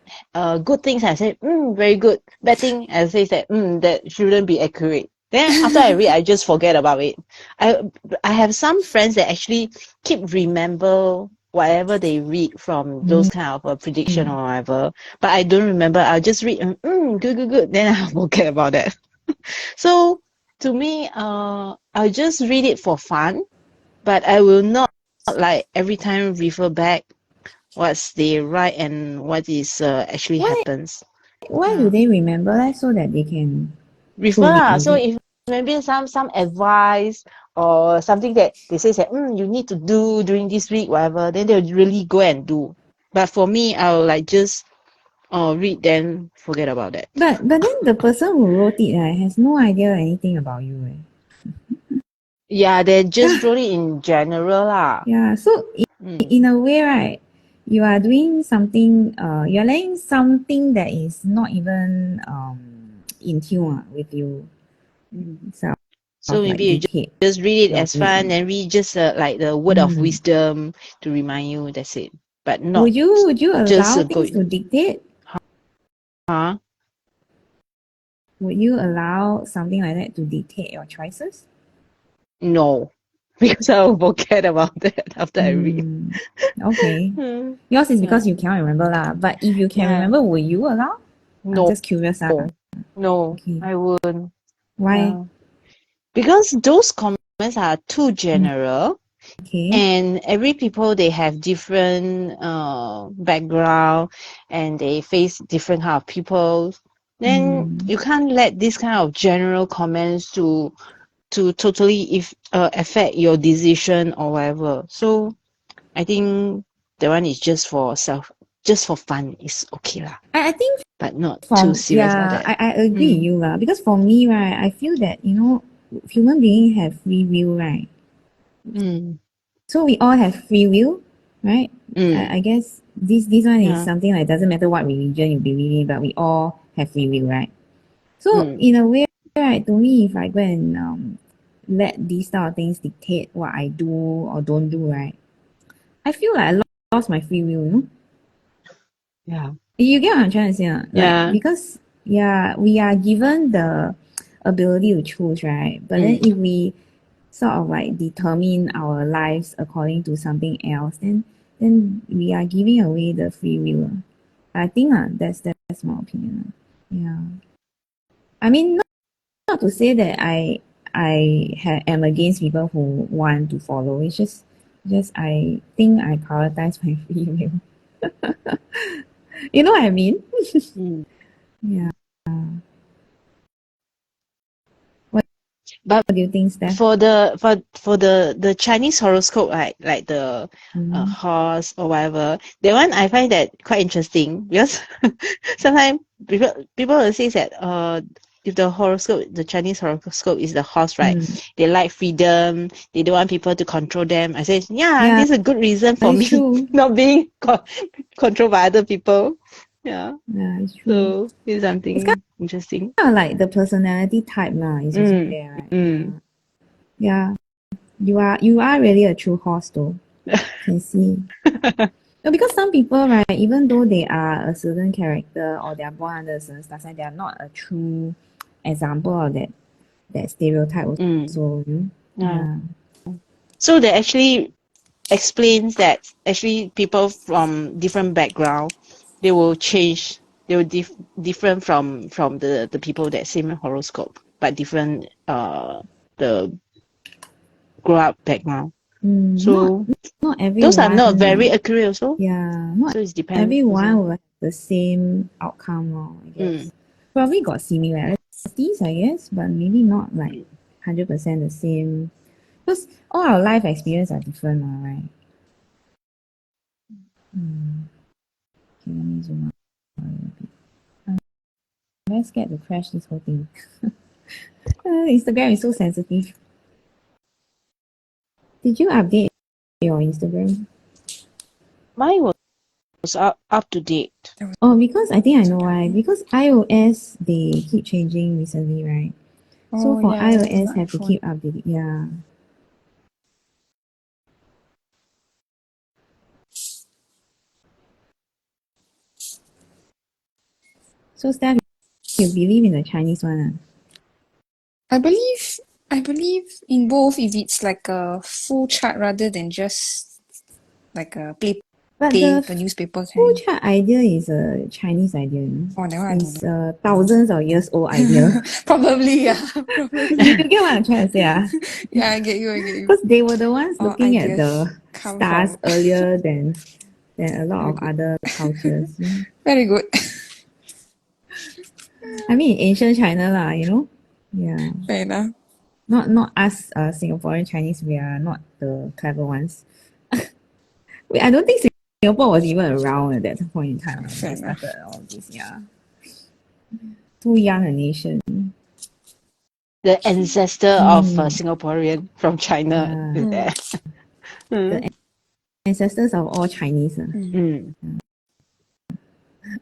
good things I say, very good. Bad thing I say that that shouldn't be accurate. Then after I read, I just forget about it. I I have some friends that actually keep remember whatever they read from those kind of prediction or whatever, but I don't remember. I'll just read, good. Then I'll forget about that. So to me, I'll just read it for fun, but I will not like every time refer back what's the right and what is actually Why happens. why do Yeah. they remember that so that they can Refer prove it, lah. is So it? if maybe some advice or something that they say that you need to do during this week, whatever, then they'll really go and do. But for me, I'll like just read then forget about that. But then the person who wrote it has no idea anything about you. Yeah, they just wrote it in general lah. Yeah, so in a way, right, you are doing something, you're letting something that is not even in tune with you self, So like maybe you dictate just read it your as fun doing. and read just like the word of wisdom to remind you. That's it. But not Would you just allow go. things to dictate? Huh? Would you allow something like that to dictate your choices? No, because I will forget about that after I read. Okay. Hmm. Yours is Yeah. because you cannot remember lah. But if you can Yeah. remember, will you allow? I'm No. just curious. No, Okay. I wouldn't. Why? Yeah. Because those comments are too general. Okay. And every people they have different background and they face different kind of people. Then you can't let this kind of general comments to totally if affect your decision or whatever. So I think the one is just for fun is okay lah, I think but not too serious about that. I agree with you lah. Because for me, right, I feel that, human beings have free will, right? Mm. So we all have free will, right? Mm. I guess this one is Yeah. something like doesn't matter what religion you believe in, but we all have free will, right? So Mm. in a way, right, to me, if I go and let these type of things dictate what I do or don't do, right, I feel like I lost my free will, Yeah. You get what I'm trying to say? Like, Yeah. because, yeah, we are given the ability to choose, right? But then if we sort of like determine our lives according to something else, then we are giving away the free will. I think that's my opinion. Yeah. I mean, not to say that am against people who want to follow. It's just I think I prioritize my free will. You know what I mean? Mm. Yeah. But What do you think, Steph? for the Chinese horoscope, right, like the horse or whatever, that one I find that quite interesting because sometimes people will say that if the Chinese horoscope is the horse, right, they like freedom, they don't want people to control them. I say, yeah, this is a good reason for it's me true. not being controlled by other people. Yeah. Yeah, it's true. So it's something interesting. Kind of like the personality type lah. Is also there, right? Yeah. You are really a true horse though. Can see. No, because some people, right, even though they are a certain character or they are born under a certain star sign, they are not a true example of that stereotype also. Yeah. So that actually explains that actually people from different background, they will change. They will different from the people that same horoscope, but different the grow up background. So not everyone. those are not very accurate also. Yeah, not so it depends. Everyone will have the same outcome, I guess. Probably got similarities, I guess, but maybe not like 100% the same. Because all our life experience are different, right? Okay, let me zoom out a little bit. I'm very scared to crash this whole thing. Instagram is so sensitive. Did you update your Instagram? Mine was up to date. Oh, because I think I know why. Because iOS, they keep changing recently, right? So for iOS, have to keep updating. Yeah. So, Steph, you believe in the Chinese one? I believe in both if it's like a full chart rather than just like a But the the newspaper full kind. chart idea is a Chinese idea. Oh, that one I don't It's a thousands of years old idea. Probably, yeah. Probably. You get what I'm trying to say? Yeah, I get you. Because they were the ones looking at the come stars from. earlier than a lot of other cultures. Very good. I mean, ancient China lah, Yeah. Fair enough. Not us Singaporean Chinese, we are not the clever ones. I don't think Singapore was even around at that point in time when they started all this, yeah. Too young a nation. The ancestor of Singaporean from China. The ancestors of all Chinese.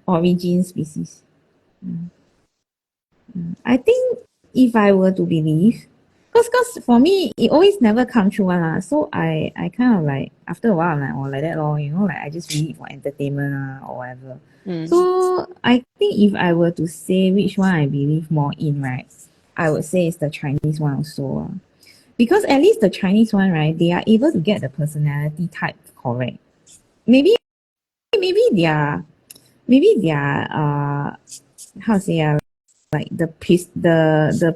Origin species. I think if I were to believe, because for me, it always never come true one. So I kind of like, after a while, I'm like, oh, like that, like I just read it for entertainment or whatever. So I think if I were to say which one I believe more in, right, I would say it's the Chinese one also. Because at least the Chinese one, right, they are able to get the personality type correct. Maybe their how to say like the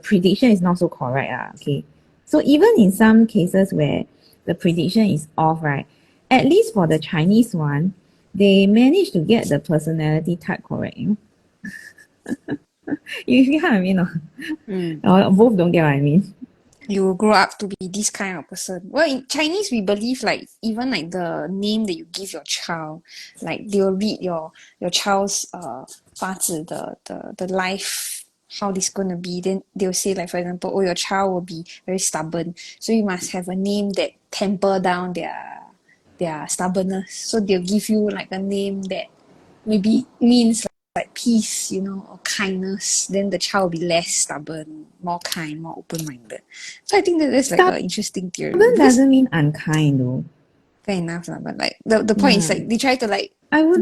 prediction is not so correct. Okay. So even in some cases where the prediction is off, right, at least for the Chinese one, they managed to get the personality type correct. You get what I mean? Or both don't get what I mean. You will grow up to be this kind of person. Well, in Chinese, we believe like even like the name that you give your child, like they will read your child's 八字 the life, how this gonna be. Then they'll say like, for example, oh, your child will be very stubborn, so you must have a name that temper down their stubbornness. So they'll give you like a name that maybe means like peace, or kindness, then the child will be less stubborn, more kind, more open-minded. So I think that's like an interesting theory. Stubborn doesn't mean unkind though. Fair enough, but like the point is like they try to like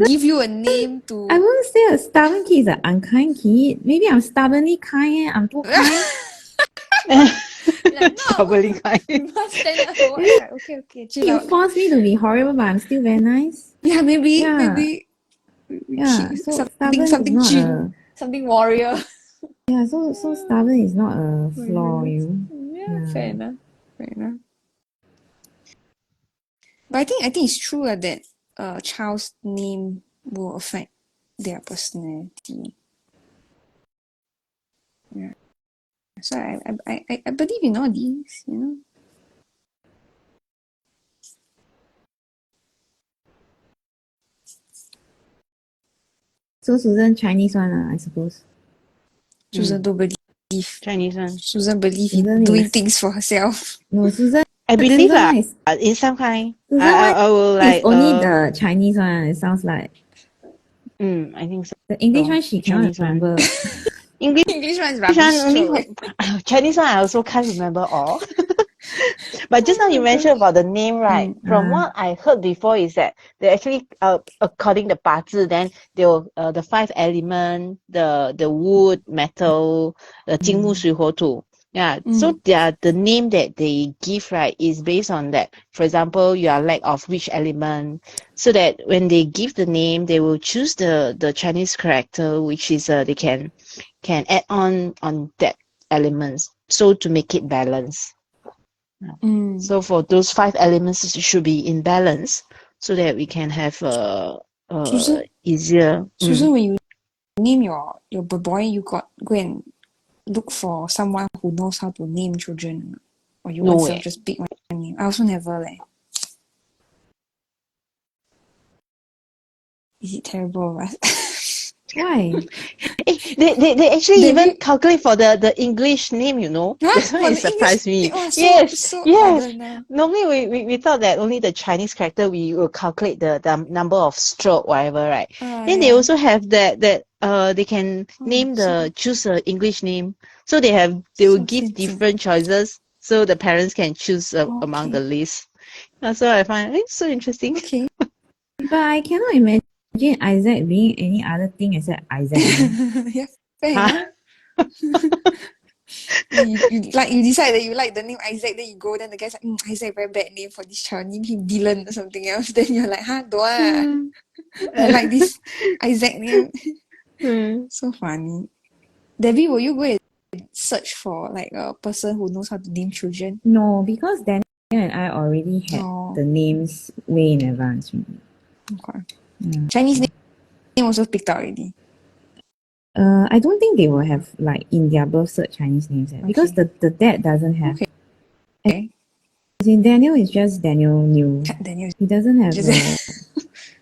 give you a name to. I wouldn't say a stubborn kid is an unkind kid. Maybe I'm stubbornly kind. I'm too kind. Like, no, stubbornly kind. You must stand up for what? Okay, chill You out. force me to be horrible, but I'm still very nice. Yeah, maybe. Yeah, so something chill, something warrior. Yeah, so stubborn is not a flaw, you know. Yeah, fair enough. Fair enough. But I think it's true that a child's name will affect their personality. Yeah. So I believe in all these, you know. So Susan, Chinese one, I suppose. Susan don't believe. Chinese one. Susan believe in Susan doing is things for herself. no Susan. I believe Susan one is in some kind. Susan one I will is like only the Chinese one. It sounds like I think so. the English one she The cannot Chinese one. remember. English English one is one rubbish. only Throw away. Chinese one I also can't remember all. But just now Oh you my mentioned gosh. about the name, right? From what I heard before is that they actually according to 八字, then they will the five element, the wood, metal, the 金木水火土. Yeah, so the name that they give, right, is based on that. For example, you are lack of which element, so that when they give the name, they will choose the Chinese character, which is they can add on that elements, so to make it balance. So for those five elements, it should be in balance, so that we can have Susan, easier. Susan, when you name your boy, you got go and look for someone who knows how to name children, or you No oneself way. just pick one name. I also never like. Is it terrible of us? Why? They actually They even re- calculate for the English name, you know. Huh? That's why For it the English, surprised me. oh, Yes, so I yes. don't know. Normally we thought that only the Chinese character we will calculate the number of stroke, whatever, right? Then they Yeah. also have that they can name choose a English name. So they will So give 天真. different choices, so the parents can choose among the Okay. list. So I find it's so interesting. Okay. But I cannot imagine Isaac being any other thing except Isaac. Yeah, fair Huh? enough. You decide that you like the name Isaac, then you go, then the guy's like, Isaac, very bad name for this child, name him Dylan or something else. Then you're like, huh, don't want. Hmm. I like this Isaac name. Hmm. So funny. Debbie, will you go and search for like a person who knows how to name children? No, because Daniel and I already had Oh, the names way in advance. okay. Yeah. Chinese name also picked out already. I don't think they will have like in their birth cert Chinese names because Okay. the dad doesn't have. Okay. As in Daniel is just Daniel New. Daniel He doesn't have just a.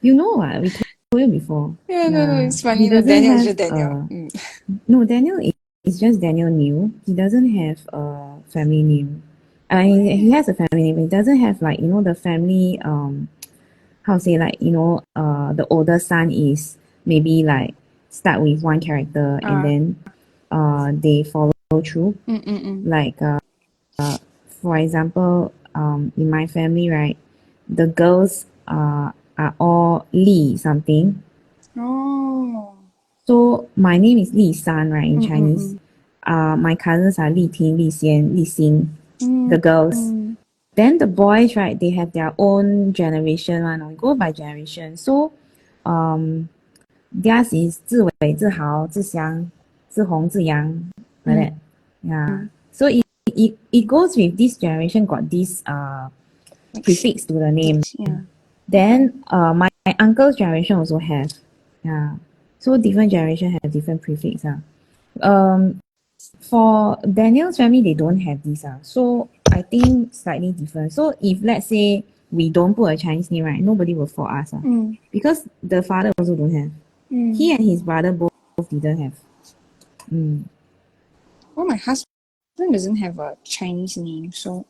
You know what we told you before. yeah, no, it's He funny. No, doesn't Daniel is have just Daniel. no Daniel is just Daniel New. He doesn't have a family name. I mean, he has a family name, but he doesn't have like the family how to say like the older son is maybe like start with one character and then they follow through like for example in my family, right, the girls are all Li something. Oh. So my name is Li San, right, in Chinese. My cousins are Li Ting, Li Xian, Li Xing, the girls. Then the boys, right, they have their own generation one. We go by generation. So theirs is 志伟, 志豪, 志祥, 志宏, 志阳, like that. Yeah. So it goes with this generation got this prefix to the name. Yeah. Then my uncle's generation also have. Yeah. So different generation have different prefix. For Daniel's family, they don't have this. So I think slightly different. So if let's say we don't put a Chinese name, right, nobody will for us. Because the father also don't have. He and his brother both didn't have. Well, my husband doesn't have a Chinese name, so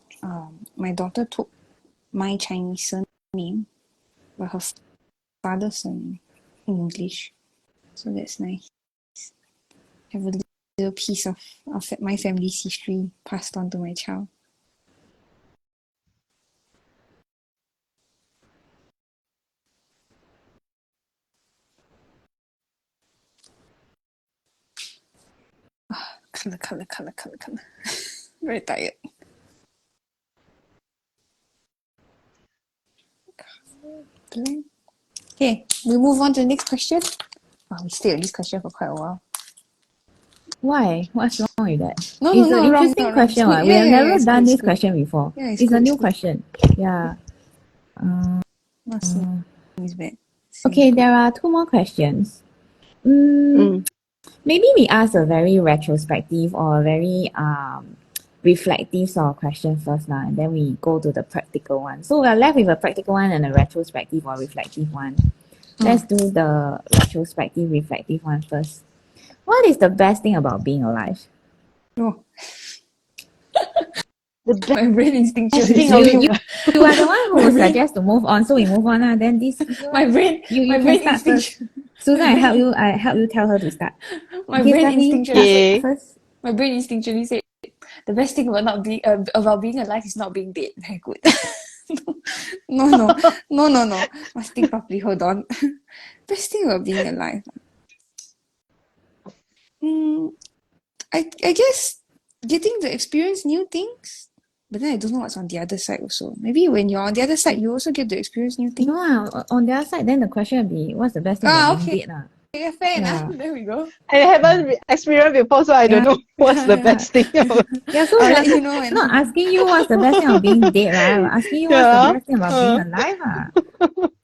my daughter took my Chinese surname, but her father's surname in English. So that's nice. Have a little piece of my family's history passed on to my child. Color. Very tired. Okay, we move on to the next question. Wow, we stayed on this question for quite a while. Why? What's wrong with that? No, It's no, an no, wrong, interesting not wrong. It's question. good. We Yeah, have yeah, never yeah, it's done good, this it's good. question before. Yeah, It's it's a good, new it's good. question. Yeah. Not saying it's bad. Okay, Seems good. there are two more questions. Mm, maybe we ask a very retrospective or a very reflective sort of question first now, and then we go to the practical one. So we're left with a practical one and a retrospective or reflective one. Let's do the retrospective, reflective one first. What is the best thing about being alive? Oh, The best my brain instinctually thing say of You, being you are the one who My brain- suggests to move on, so we move on. Then this my brain, you my can brain start first. instinct, Susan, my brain- I help you tell her to start. my Okay, brain Stephanie, instinctually start said, Okay. first. my brain instinctually said, the best thing about not being about being alive is not being dead. Very good. No, no, no, no, no. Must think properly. Hold on. Best thing about being alive. Hmm. I guess getting to experience new things. But then I don't know what's on the other side also. Maybe when you're on the other side, you also get to experience new things. No, on the other side, then the question would be, what's the best thing about being Okay. dead? Yeah, fair enough. Yeah. There we go. I haven't experienced before, so I don't know what's the Yeah. best thing. Yeah, so I'll we're let you know when. not asking you what's the best thing of being dead, right? We're asking you what's the Yeah. best thing about being alive.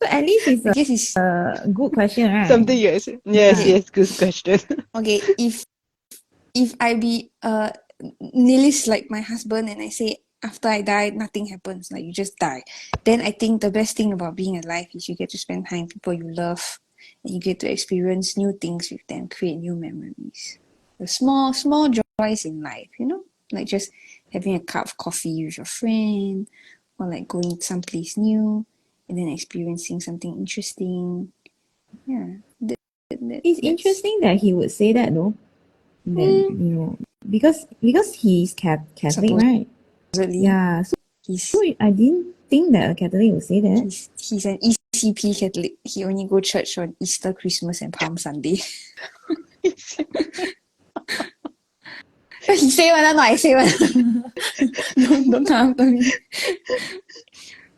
So at least it's I guess it's a good question, right? Something yes. Yes, Okay. yes, good question. okay. If I be nihilist like my husband and I say after I die nothing happens, like you just die, then I think the best thing about being alive is you get to spend time with people you love and you get to experience new things with them, create new memories. The small joys in life, like just having a cup of coffee with your friend or like going someplace new and then experiencing something interesting. Yeah. It's That's interesting that he would say that though. Then because he's Catholic, right? supposedly Yeah. So he's I didn't think that a Catholic would say that. he's an ECP Catholic. He only go church on Easter, Christmas, and Palm Sunday. He say one, no, I say one. don't come after me.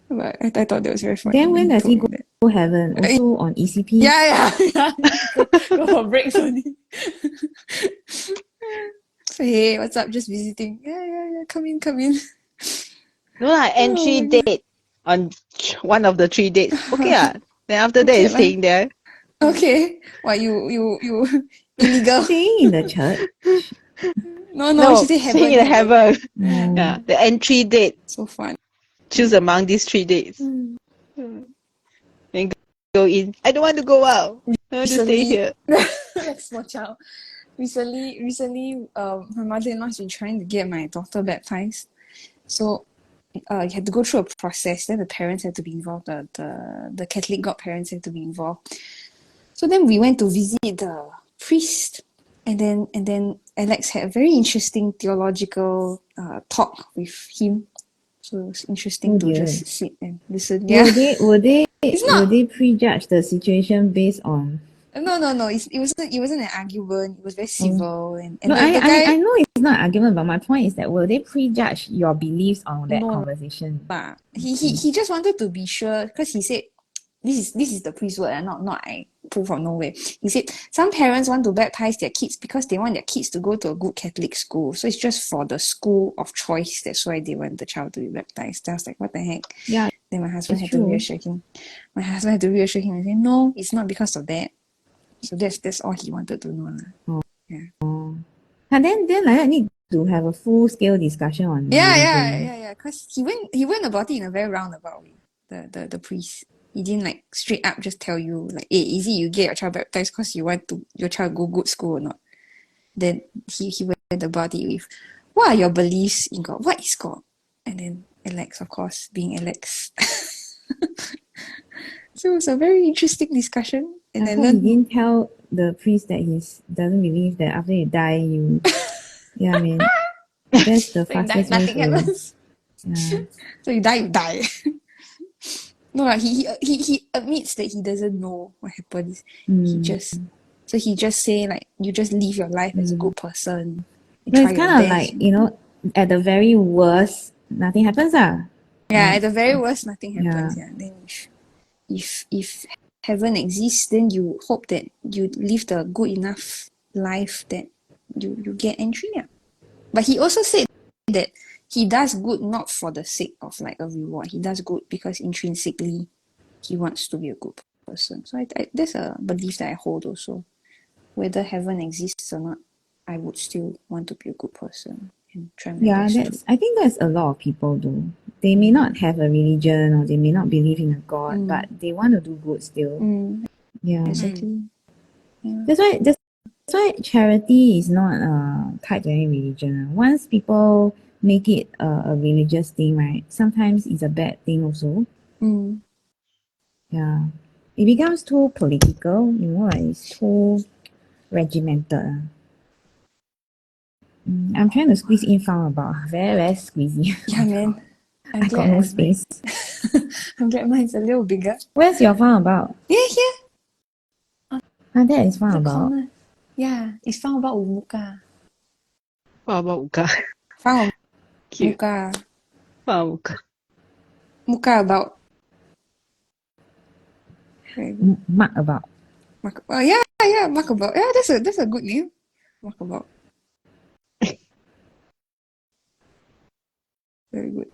But I thought that was very funny. Then when does he told me go heaven? Also on ECP? Yeah. Go for breaks only. So hey, what's up? Just visiting. Yeah. Come in. No lah, entry Oh my God. date on one of the 3 dates. Okay then after that Okay is lah. staying there. Okay. What you illegal? Staying in the church. No, she say staying in heaven. heaven. Yeah, the entry date. So fun. Choose among these 3 dates. Then go in. I don't want to go out. I want to stay here. Like small child. Recently, my mother-in-law has been trying to get my daughter baptized. So, you had to go through a process. Then the parents had to be involved. The Catholic godparents had to be involved. So then we went to visit the priest, and then Alex had a very interesting theological talk with him. So it was interesting Oh to dear. just sit and listen. Yeah, Will not. they prejudge the situation based on? No. It wasn't an argument. It was very civil, and No, the guy. I know it's not an argument, but my point is that will they prejudge your beliefs on that No, conversation? but he just wanted to be sure because he said this is the priest word and not I pull from nowhere. He said some parents want to baptize their kids because they want their kids to go to a good Catholic school. So it's just for the school of choice. That's why they want the child to be baptized. I was like, what the heck? Yeah, Then my husband it's had to true. reassure him. My husband had to reassure him and say, no, it's not because of that. So that's all he wanted to know. And then like that need to have a full scale discussion on religion. Yeah. Because he went about it in a very roundabout way. The priest. He didn't like straight up just tell you like, hey, is it you get your child baptized because you want to your child go good school or not? Then he went about it with, what are your beliefs in God? What is God? And then Alex, of course, being Alex. So it was a very interesting discussion. And I I hope he learned didn't tell the priest that he doesn't believe that after you die you yeah, I mean that's the so you die, fastest way nothing to happens. yeah. So you die. No, he admits that he doesn't know what happens. He just say like you just live your life as a good person and But try it's your kind of best. like, at the very worst nothing happens Yeah, right? at the very worst nothing happens. Yeah. Yeah. Then if heaven exists, then you hope that you lived a good enough life that you get entry. Yeah. But he also said that he does good not for the sake of like a reward. He does good because intrinsically he wants to be a good person. So that's a belief that I hold also. Whether heaven exists or not, I would still want to be a good person and try my Yeah, best I think that's a lot of people do. They may not have a religion or they may not believe in a God, but they want to do good still. Yeah. Exactly. Yeah. That's why charity is not tied to any religion. Once people make it a religious thing, right? Sometimes it's a bad thing also. Yeah. It becomes too political, like it's too regimented. I'm trying to squeeze in about very, very squeezy. Yeah, man. I got no space. I'm glad mine's a little bigger. Where's your about? Yeah, here. That is The about. corner. Yeah, it's about muka. What about Uka? Cute. Muka. Wow, Uka. Muka about. Mark about. Oh yeah, Mark about. Yeah, that's a good name. Mark about. Very good.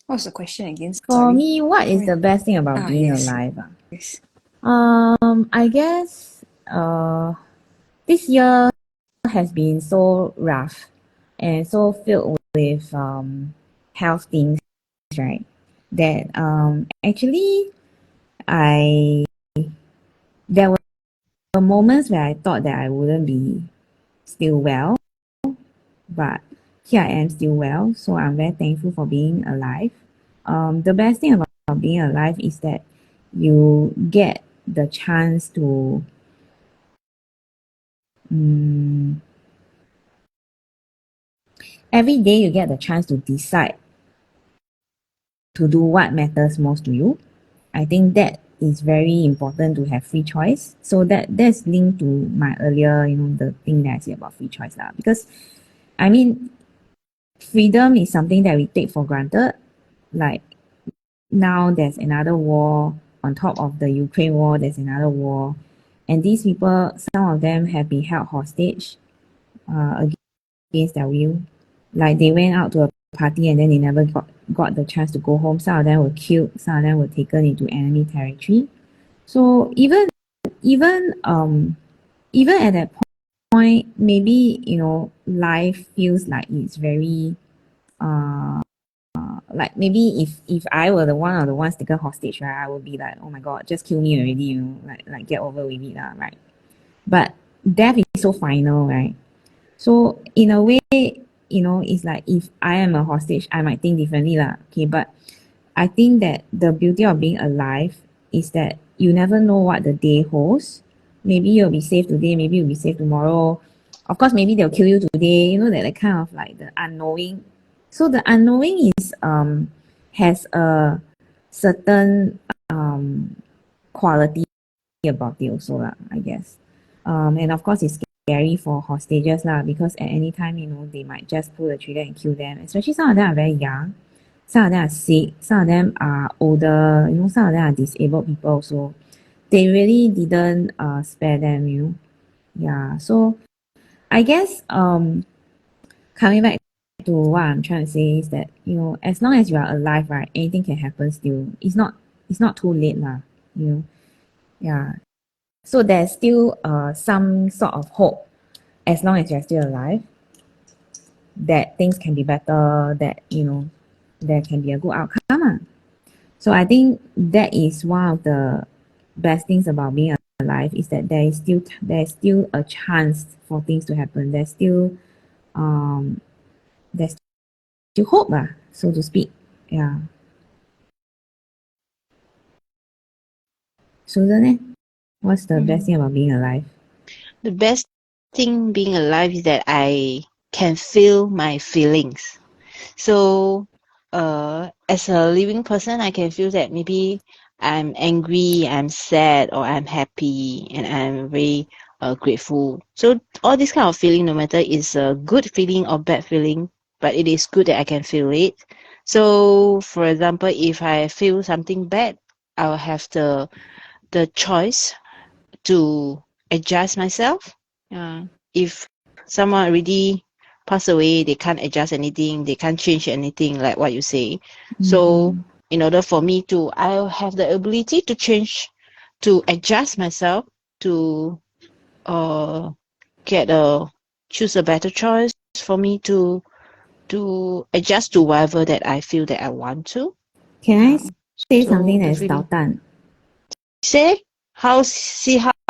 What's the question again? For me, what is the best thing about being alive? Yes. I guess this year has been so rough and so filled with health things, right? That actually there were moments where I thought that I wouldn't be still well, but here I am still well. So I'm very thankful for being alive. The best thing about being alive is that you get the chance to every day you get the chance to decide to do what matters most to you. I think that is very important to have free choice. So that's linked to my earlier, the thing that I said about free choice lah. Because I mean, freedom is something that we take for granted. Like now there's another war on top of the Ukraine war, there's another war. And these people, some of them have been held hostage against their will. Like they went out to a party and then they never got the chance to go home. Some of them were killed, some of them were taken into enemy territory. So even at that point, maybe life feels like it's very like maybe if I were the one of the ones taken hostage, right, I would be like, oh my god, just kill me already, like get over with it, right? But death is so final, right? So in a way, it's like if I am a hostage, I might think differently lah. Okay, but I think that the beauty of being alive is that you never know what the day holds. Maybe you'll be safe today, maybe you'll be safe tomorrow. Of course, maybe they'll kill you today. That kind of like the unknowing. So the unknowing is has a certain quality about it also lah, I guess. And of course it's scary for hostages lah, because at any time, they might just pull the trigger and kill them. Especially some of them are very young, some of them are sick, some of them are older, some of them are disabled people. So they really didn't spare them, Yeah. So I guess coming back to what I'm trying to say is that, as long as you are alive, right, anything can happen still. It's not too late lah, Yeah. So there's still some sort of hope as long as you're still alive, that things can be better, that there can be a good outcome. So I think that is one of the best things about being alive, is that there is still a chance for things to happen. There's still hope, so to speak. Yeah. Susan, what's the best thing about being alive? The best thing being alive is that I can feel my feelings. So, as a living person, I can feel that maybe I'm angry, I'm sad, or I'm happy, and I'm very grateful. So, all this kind of feeling, no matter it's a good feeling or bad feeling, but it is good that I can feel it. So, for example, if I feel something bad, I'll have the choice to adjust myself. If someone already passed away, they can't adjust anything, they can't change anything, like what you say. So in order for me to, I have the ability to change, to adjust myself, to choose a better choice for me to adjust to whatever that I feel that I want to. Can I say So something that is definitely. 捣蛋? How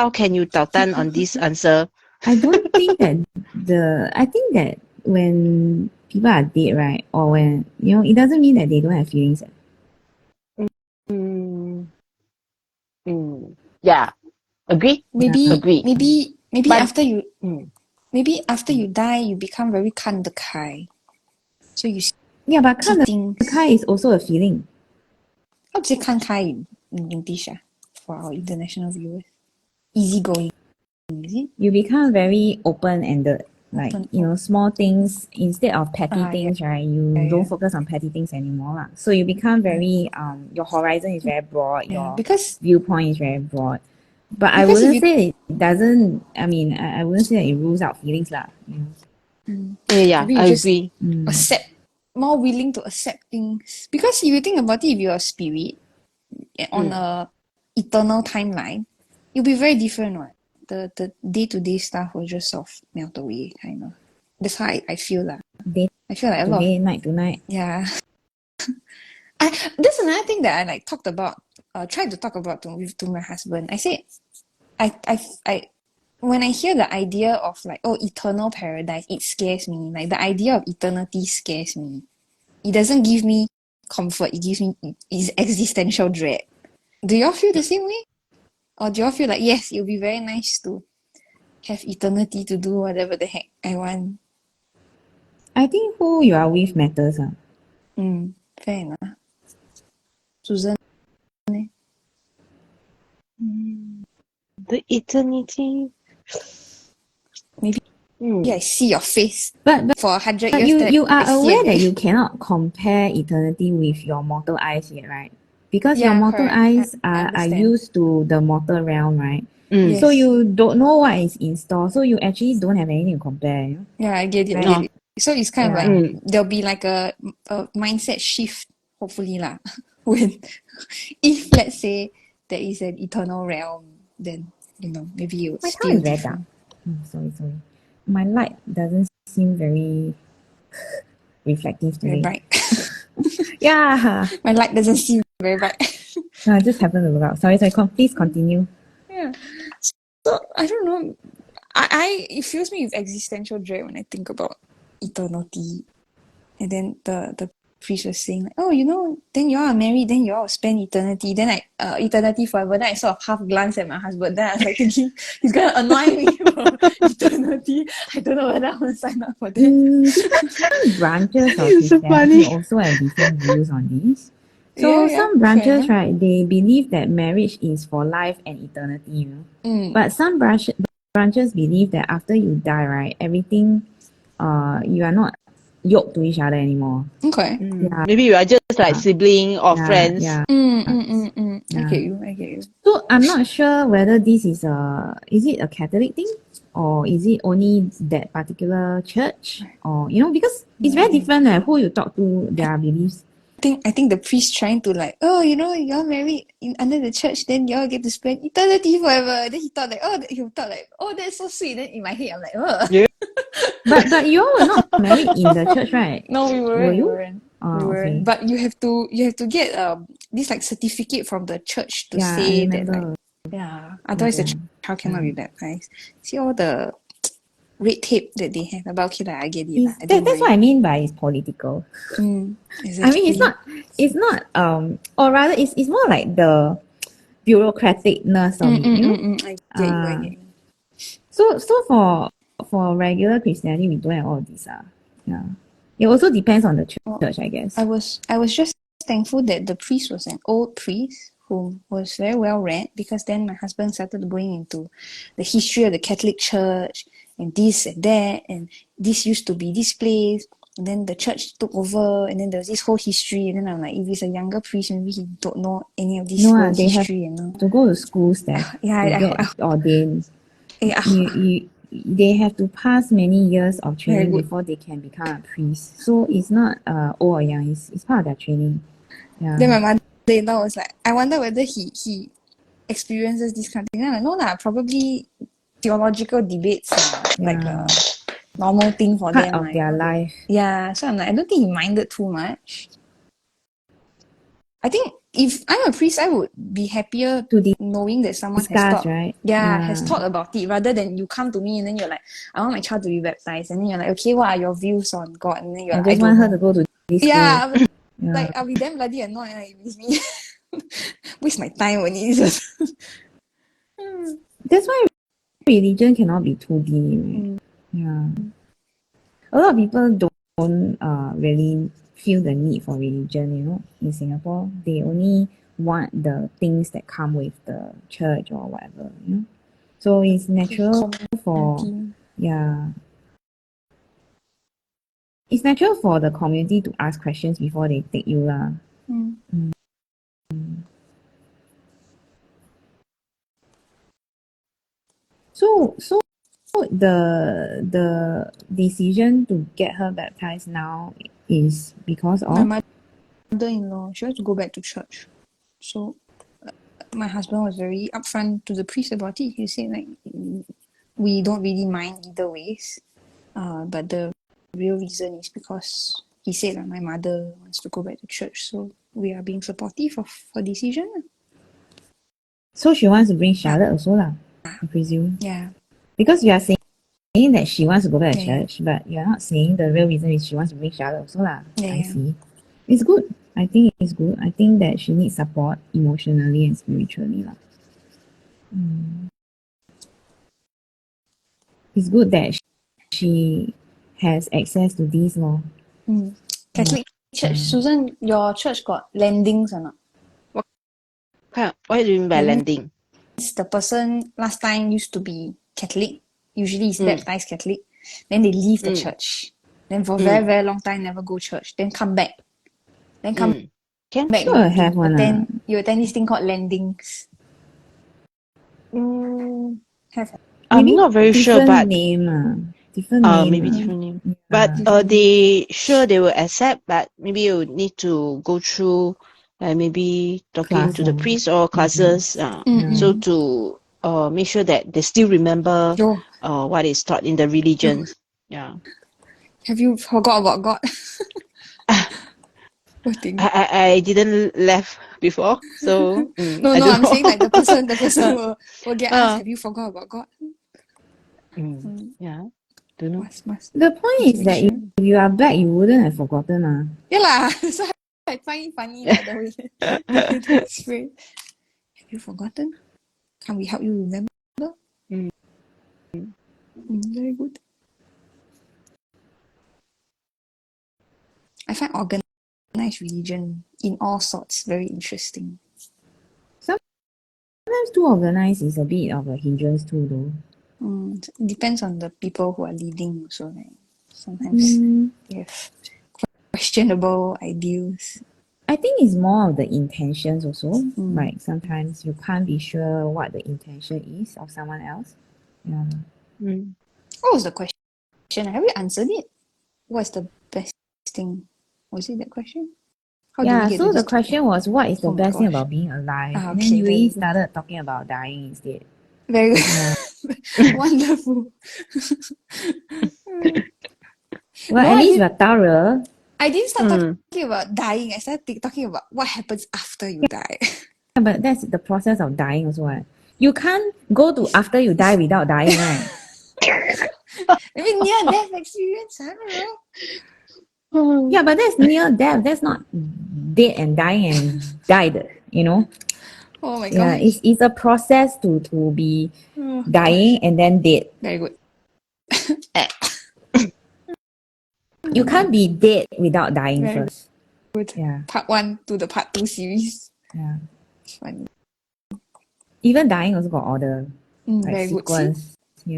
can you 捣蛋 on this answer? I don't think that I think that when people are dead, right, or when, it doesn't mean that they don't have feelings. Yeah, agree. Maybe But after you die, you become very 看得开. So you Yeah, but see 看得 things. 开 is also a feeling. How to say 看开 in English for our international viewers? Easygoing, is it? You become very open-ended. Like, small things, instead of petty things, right, you don't focus on petty things anymore. Lah. So you become very, your horizon is very broad, your because viewpoint is very broad. But I Because if wouldn't you- say it doesn't, I wouldn't say that it rules out feelings. Lah. yeah, maybe I you just agree. more willing to accept things. Because if you think about it, if you're a spirit on a eternal timeline, you'll be very different, right? The day-to-day stuff will just sort of melt away, kind of. That's how I feel lah. Day I feel like a to lot day, of, night to night. yeah. That's another thing that I talked about, tried to talk about to my husband. I said, I when I hear the idea of like, eternal paradise, it scares me. Like the idea of eternity scares me. It doesn't give me comfort. It gives me existential dread. Do y'all feel the same way? Or do y'all feel like, yes, it'll be very nice to have eternity to do whatever the heck I want? I think who you are with matters. Fair enough. Susan? The eternity. Maybe I see your face But for 100 But years. you I are see aware that again. you cannot compare eternity with your mortal eyes yet, right? Because your Yeah, mortal correct. eyes I are understand. used to the mortal realm, right? Mm. So Yes. you don't know what is in store. So you actually don't have anything to compare. Yeah, I get it. I Right. get it. So it's kind of Yeah. like there'll be like a mindset shift, hopefully lah. When if let's say there is an eternal realm, then maybe you would My feel tone is very dark. different. Sorry. My light doesn't seem very reflective Very today. bright. Yeah. My light doesn't seem very bright. No, I just happened to look out. Sorry. Please continue. Yeah. So I don't know. I it fills me with existential dread when I think about eternity. And then the priest was saying like, then you all are married, then you all will spend eternity. Then eternity forever. Then I sort of half glance at my husband. Then I was like thinking, he's gonna annoy me for eternity. I don't know whether I want to sign up for that. Different branches of It's so Christianity funny. also have different views on this. So Yeah, some fair branches, enough. right, they believe that marriage is for life and eternity. But some branches believe that after you die, right, everything, you are not yoked to each other anymore. Okay. Yeah. Maybe you are just like sibling or friends. Yeah. I get you. So I'm not sure whether this is it a Catholic thing, or is it only that particular church, or because it's very different who you talk to, their beliefs. I think the priest trying to like, y'all married under the church, then y'all get to spend eternity forever. Then he thought like, that's so sweet. Then in my head, I'm like, ugh. Yeah. But you all were not married in the church, right? No, we weren't. Were you? We weren't. Oh, okay. But you have to get this like certificate from the church to Yeah, I say that remember. like otherwise the child cannot be baptized. See all the red tape that they have. But okay, I get it. I don't That's what mind. I mean by it's political. Exactly. I mean, it's not or rather it's more like the bureaucraticness of it, I get you. So for regular Christianity, we don't have all these. Yeah. It also depends on the church, I guess. I was just thankful that the priest was an old priest who was very well read, because then my husband started going into the history of the Catholic Church and this and that, and this used to be this place, and then the church took over, and then there was this whole history, and then I'm like, if he's a younger priest, maybe he don't know any of this whole they have history, to go to schools there Yeah, to get ordained. Yeah. They have to pass many years of Very training good. before they can become a priest. So it's not old or young, it's part of their training. Yeah. Then my mother-in-law was like, I wonder whether he experiences this kind of thing. I'm like, no lah, probably theological debates are like a normal thing for Part them. of Like, their life. yeah, so I'm like, I don't think he minded too much. I think if I'm a priest, I would be happier To knowing that someone has discuss, thought, right? has thought about it, rather than you come to me and then you're like, I want my child to be baptized, and then you're like, okay, what are your views on God? And then you're I like, I just don't want her know. to go to this Yeah, school. I would, Yeah. like I'll be damn bloody annoyed like with me. Waste my time on it. That's why religion cannot be 2D, right? Yeah. A lot of people don't really feel the need for religion, in Singapore. They only want the things that come with the church or whatever. So it's natural for, yeah. It's natural for the community to ask questions before they take you lah. So the decision to get her baptized now is because My of mother-in-law, she wants to go back to church. So my husband was very upfront to the priest about it. He said like, we don't really mind either ways. But the real reason is because he said that my mother wants to go back to church. So we are being supportive of her decision. so she wants to bring Charlotte also lah, I presume. Yeah. Because you are saying that she wants to go back to Yeah, church, but you're not saying the real reason is she wants to bring Charlotte also lah. Yeah, I yeah. see. It's good. I think it's good. I think that she needs support emotionally and spiritually lah. It's good that she has access to these law. Catholic church. Susan, your church got landings or not? What do you mean by That means landing? the person last time used to be Catholic, usually is baptized Catholic, then they leave the church. Then for a very, very long time never go church. Then come back. Then come Can back, Sure have one you attend this thing called landings. Have. I'm Maybe not very sure, different but name. Different name. maybe different name. But they will accept, but maybe you need to go through maybe talking to the Class, priest or classes so to make sure that they still remember what is taught in the religions. Yeah. Have you forgot about God? What thing? I didn't left before, so No, I don't I'm know. saying like the person will get asked, have you forgot about God? Yeah, don't know. Must. The point is that if you are black, you wouldn't have forgotten. Yeah lah. So I find it funny like the way they explain. Have you forgotten? Can we help you remember? Very good. I find organized religion in all sorts very interesting. Sometimes too organized is a bit of a hindrance too, though. It depends on the people who are leading. So like sometimes they have questionable ideals. I think it's more of the intentions also. Like sometimes you can't be sure what the intention is of someone else. Yeah. What was the question? Have you answered it? What's the best thing? Was it that question? How do we get so to the this question was, what is the Oh my best thing gosh. about being alive? Ah, And then okay, you very really good. started talking about dying instead. Very good. Wonderful. Well, No, at least you're thorough. I didn't start talking about dying. I started talking about what happens after you die. Yeah, but that's the process of dying also. Right? You can't go to after you die without dying, right? I mean, near-death experience. I don't know. Yeah, but that's near death. That's not dead and dying and died. Oh my Yeah, gosh. it's a process to be dying and then dead. Very good. You can't be dead without dying Very first. good. Yeah. Part 1 to the part 2 series. Yeah. It's funny. Even dying also got order. Like Very good. sequence. We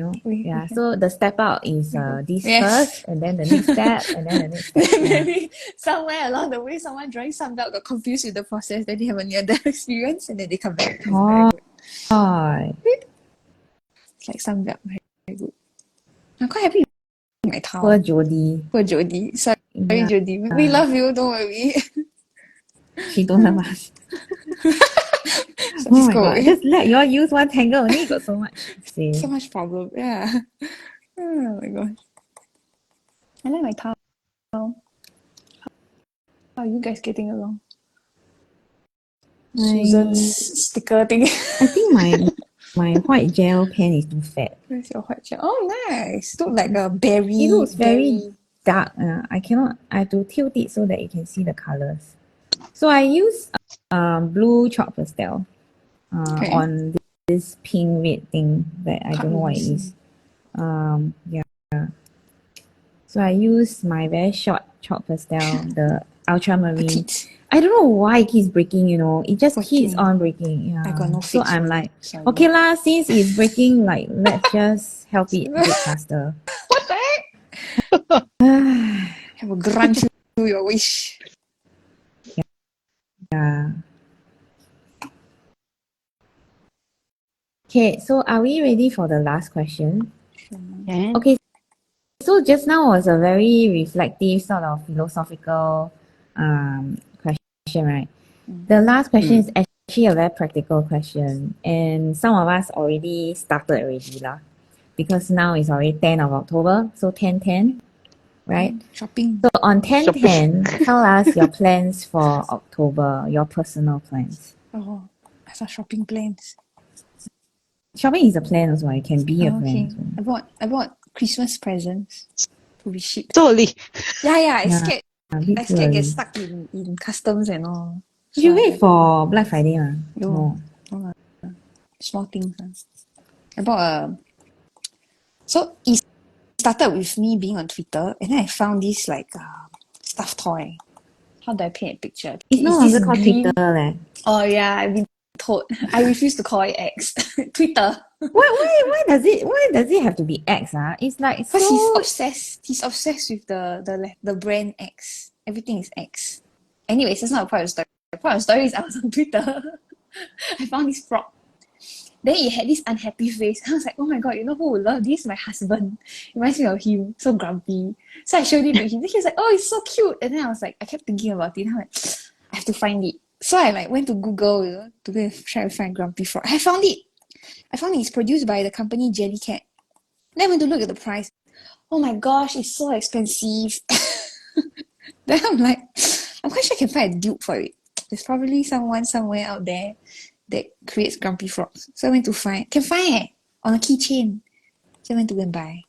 So the step out is this Yes. first, and then the next step, and then the next step. Then Yeah. maybe somewhere along the way, someone drawing Sunbelt got confused with the process. Then they have a near-death experience, and then they come back. Oh. It's like Sunbelt, very, very good. I'm quite happy with my towel. Poor Jody. Poor Jody. Sorry, Yeah. Jody. We love you, don't worry. She don't love us. So Oh just my go god, away. just let y'all use one tangle only, got so much to say. So much problem, yeah. Oh my gosh. I like my towel. How are you guys getting along? Susan's sticker thing. I think my white gel pen is too fat. Where's your white gel? Oh, nice. Look like a berry. It looks very berry. dark. I have to tilt it so that you can see the colors. So I use blue chalk pastel Okay. on this pink red thing that I Can't don't know what it really is. Yeah. So I use my very short chalk pastel, the ultramarine. Petite. I don't know why it keeps breaking, it just keeps Breaking. on breaking. Yeah. I got no So fix I'm for like, it. Sorry. okay lah, since it's breaking, like let's just help it break faster. What the heck? I will grant you your wish. Yeah. Okay, so are we ready for the last question? Yeah. Okay, so just now was a very reflective, sort of philosophical question, right? The last question is actually a very practical question, and some of us already started already lah, because now it's already 10th of October, so 10/10, right? Shopping. So on 10/10, tell us your plans for October, your personal plans. Oh, I saw shopping plans. Shopping is a plan as well. It can be a Oh, okay. plan as well. I bought Christmas presents to be shipped. So early. Yeah, I Yeah, scared. a bit I too scared get early. stuck in customs and all. You should So wait for Black Friday, lah. No. Small things. I bought a. So it started with me being on Twitter, and then I found this like stuffed toy. How do I paint a picture? It's no this longer called green- Twitter, leh. Oh yeah, I've been told. I refuse to call it X. Twitter. Why does it have to be X? It's like Because he's so. obsessed. He's obsessed with the brand X. Everything is X. Anyways, that's not a part of the story. The part of the story is I was on Twitter. I found this frog. Then it had this unhappy face. I was like, oh my god, you know who would love this? My husband. It reminds me of him. So grumpy. So I showed it to him. Then he was like, oh, it's so cute. And then I was like, I kept thinking about it. And I'm like, I have to find it. So I like went to Google, to go and try to find grumpy frog. I found it. It's produced by the company Jellycat. Then I went to look at the price. Oh my gosh, it's so expensive. Then I'm like, I'm quite sure I can find a dupe for it. There's probably someone somewhere out there that creates grumpy frogs. So I went to find, on a keychain. So I went to go and buy.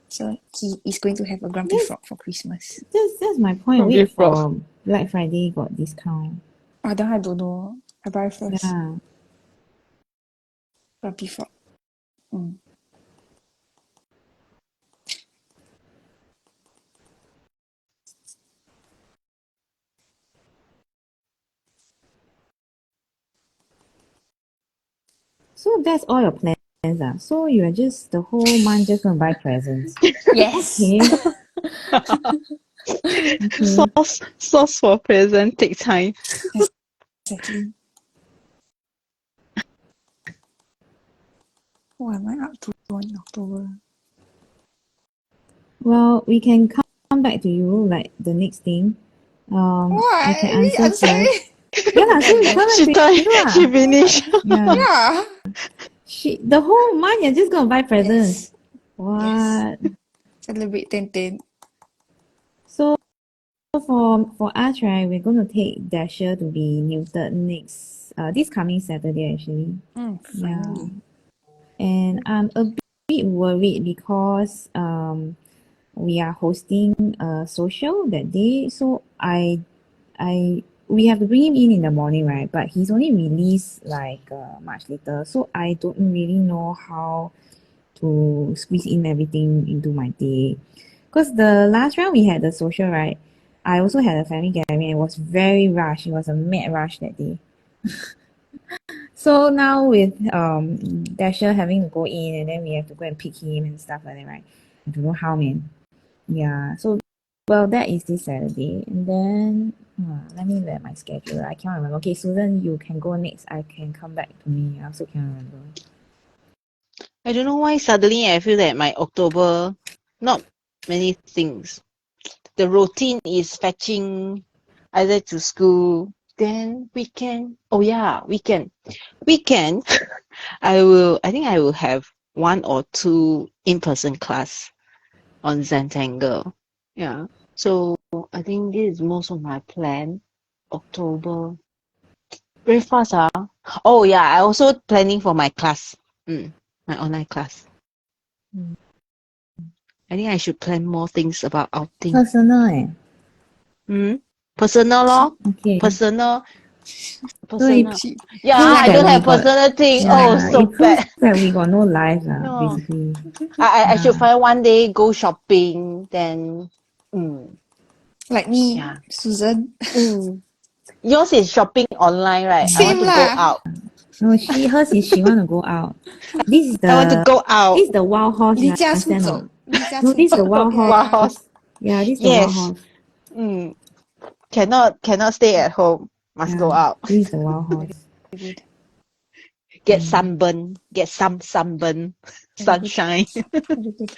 So he is going to have a grumpy frog for Christmas. That's my point. Grumpy Wait frog. for Black Friday got discount. I don't know. I buy first. Yeah. Grumpy frog. So that's all your plans, So you are just the whole month just gonna buy presents. Yes. Okay. Source for present take time. Exactly. What am I up to in October? Well, we can come back to you like the next thing. I can answer I'm first. sorry. Yeah, lah, so we come She back to thought you lah. she finished. Yeah. Yeah. The whole month you're just gonna buy presents. Yes. What? Celebrate 10/10. So for us, right, we're gonna take Dasher to be neutered next this coming Saturday actually. Finally. And I'm a bit worried because we are hosting a social that day. So we have to bring him in the morning, right? But he's only released like much later. So I don't really know how to squeeze in everything into my day. Because the last round we had the social, right? I also had a family gathering. It was very rushed. It was a mad rush that day. So now with Dasher having to go in and then we have to go and pick him and stuff like that, right? I don't know how, man. Yeah. So well, that is this Saturday, and then let me look at my schedule. I can't remember. Okay, Susan, you can go next. I can come back to me. I also can't remember. I don't know why suddenly I feel that my October, not many things. The routine is fetching either to school, then weekend. Oh yeah, weekend. Weekend, I think I will have one or two in-person class on Zentangle. Yeah. So I think this is most of my plan. October. Very fast, ah. Oh yeah, I also planning for my class. My online class. I think I should plan more things about outing. Personal Personal lor. Okay. Personal. So it Yeah, proves I that don't we have got personal thing. Oh, yeah, so it proves bad. that we got no life No. basically. I should Yeah. find one day go shopping, then Like me, yeah. Susan. Yours is shopping online, right? I want Same to go lah. out. No, hers is she want to go out. This is I want to the go out. this is the wild horse, 离 you 家出 understand 走 not? 离家 No, 出 this is 走 the wild yeah, horse. Wild yeah. horse. Yeah, this is the wild Yes. horse. Cannot stay at home. Must go Yeah, out. this is the wild horse. Very good. Get sunburn. Get some sunburn. Very good. Sunshine. Very good.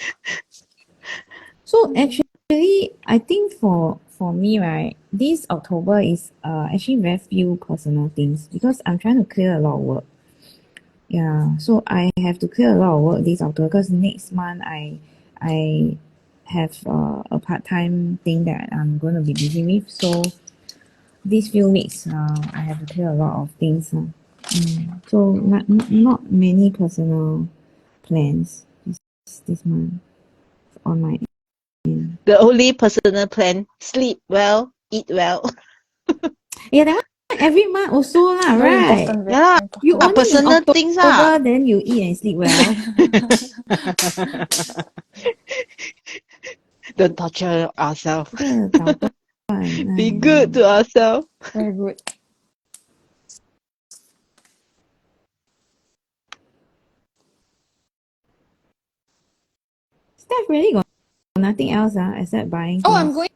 So actually, I think for me, right, this October is actually very few personal things because I'm trying to clear a lot of work. Yeah, so I have to clear a lot of work this October because next month I have a part-time thing that I'm going to be busy with. So these few weeks, I have to clear a lot of things. So not many personal plans this month on my end. The only personal plan, sleep well, eat well. Yeah, that one every month also lah, Very right? important. Very Yeah lah. important. You But only in personal things October then you eat and sleep well. Don't torture ourselves. 这个捣乱 Be good to ourselves. Very good. Steph really got nothing else except buying Oh, things.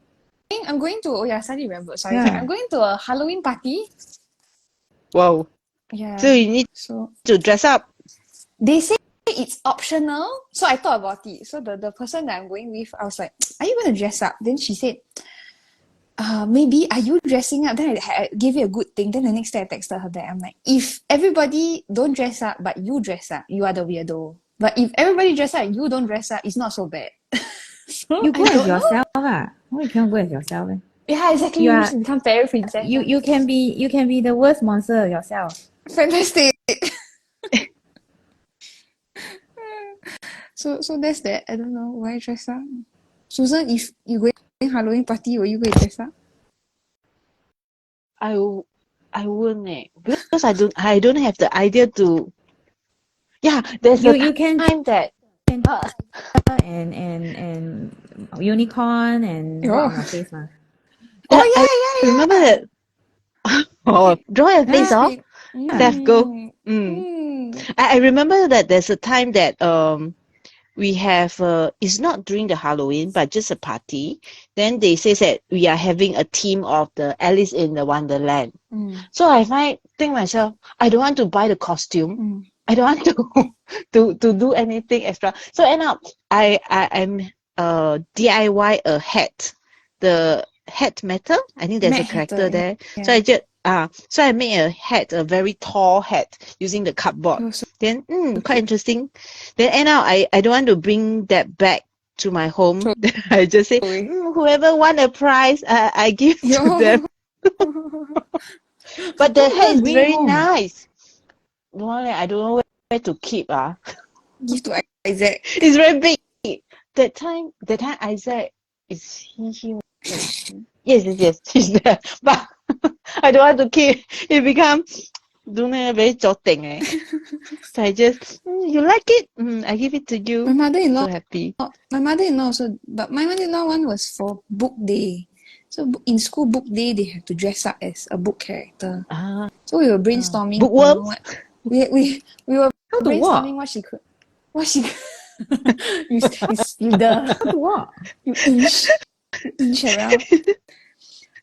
I'm going to. Oh yeah, suddenly remember. Sorry. Yeah. I'm going to a Halloween party. Wow. Yeah. So you need So to dress up. they say it's optional. So I thought about it. So the person that I'm going with, I was like, "Are you going to dress up?" Then she said, maybe are you dressing up?" Then I gave it a good thing. Then the next day I texted her back. I'm like, if everybody don't dress up but you dress up, you are the weirdo. But if everybody dress up and you don't dress up, it's not so bad. So You go I as don't know. yourself Why you cannot go as yourself? Yeah, exactly. You You are- should become fairy princess. You can be the worst monster yourself. Fantastic. So that's that. I don't know why dress up. Susan, if you going Halloween party, will you go dress up? I wouldn't because I don't have the idea to. Yeah, there's a You can time that and unicorn and draw on your face ma. Oh I remember that. Oh, draw your face off. Steph, go. I remember that there's a time that we have it's not during the Halloween but just a party. Then they say that we are having a theme of the Alice in the Wonderland. So I think myself, I don't want to buy the costume. I don't want to do anything extra. So end up I'm DIY a hat. The hat matter. I think there's Mad a character Hatter, there. yeah. So I just so I made a hat, a very tall hat using the cardboard. Oh, so Then quite interesting. Then end up I don't want to bring that back to my home. I just say whoever won a prize, I give to them. But the hat is bring very home. nice. No, I don't know where to keep. give to Isaac. It's very big. That time Isaac is he yes, he's there. But I don't want to keep. It become don't know very jotting. So I just you like it? I give it to you. My mother-in-law. So happy. My mother-in-law also, but my mother-in-law one was for book day. So in school book day, they have to dress up as a book character. So we were brainstorming. Bookworms? We were How to brainstorming walk? what she could. you How to walk? you inch around.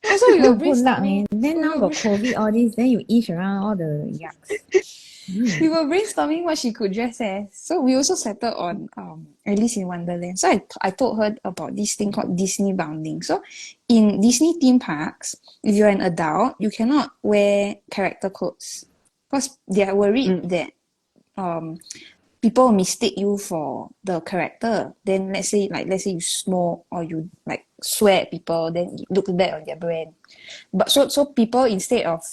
So we were Good luck, man. brainstorming. Then now got COVID, all this, then you eat around all the yucks. We were brainstorming what she could dress as. So we also settled on Alice in Wonderland. So I told her about this thing called Disney bounding. So in Disney theme parks, if you're an adult, you cannot wear character clothes because they are worried that people mistake you for the character. Then let's say you smoke or you like swear at people, then it looks bad on their brand. But so people, instead of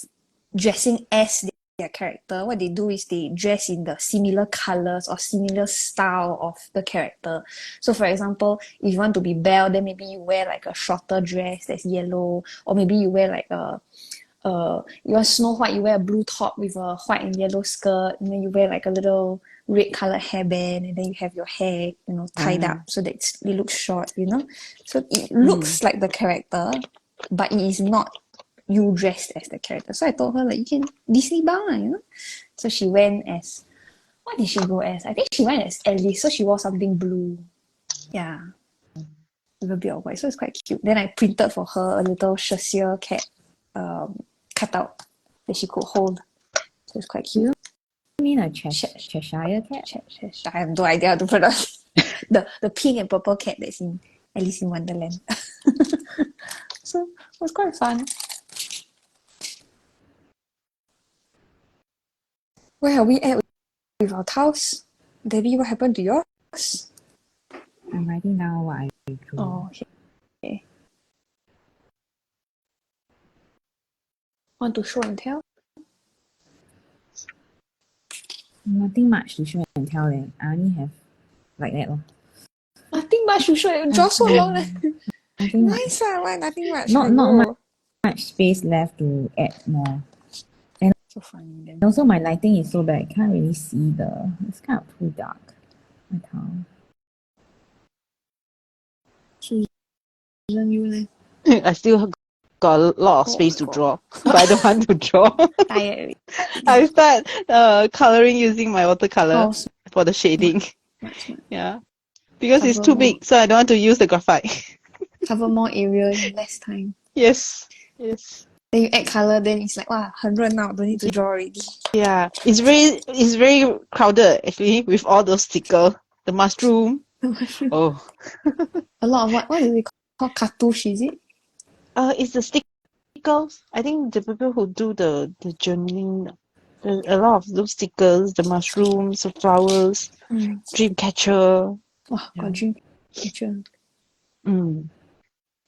dressing as their character, what they do is they dress in the similar colors or similar style of the character. So for example, if you want to be Belle, then maybe you wear like a shorter dress that's yellow, or maybe you wear like you want Snow White, you wear a blue top with a white and yellow skirt, and then you wear like a little red colored hairband, and then you have your hair, tied up so that it looks short, So it looks like the character, but it is not you dressed as the character. So I told her, like, you can Disney bound, So she went as, what did she go as? I think she went as Alice, so she wore something blue. Yeah. With a bit of white. So it's quite cute. Then I printed for her a little Cheshire cat cutout that she could hold. So it's quite cute. You mean a Cheshire cat? I have no idea how to pronounce the pink and purple cat that's in Alice in Wonderland. So it was quite fun. Where are we at with our tiles? Debbie, what happened to yours? I'm writing down what I drew. Oh, okay. Want to show and tell? Nothing much to show and tell. I only have like that. Nothing much to show. Draw so long. Nothing much. Nice one. Why nothing much? Not much space left to add more. And so funny. Then. also my lighting is so bad. I can't really see it's kind of too dark. My towel. Susan, you leh? I still got a lot of space to draw, but I don't want to draw. Tired. I start coloring using my watercolor for the shading. Yeah, because it's too big, so I don't want to use the graphite. Cover more area in less time. Yes. Then you add color, then it's like, wow, 100 now, don't need to draw already. Yeah, it's very crowded actually with all those stickers. The mushroom. Oh. A lot of what is it called? Cartouche, is it? It's the stickers. I think the people who do the journaling, a lot of those stickers, the mushrooms, the flowers, dream catcher. Wow, got dream catcher. Not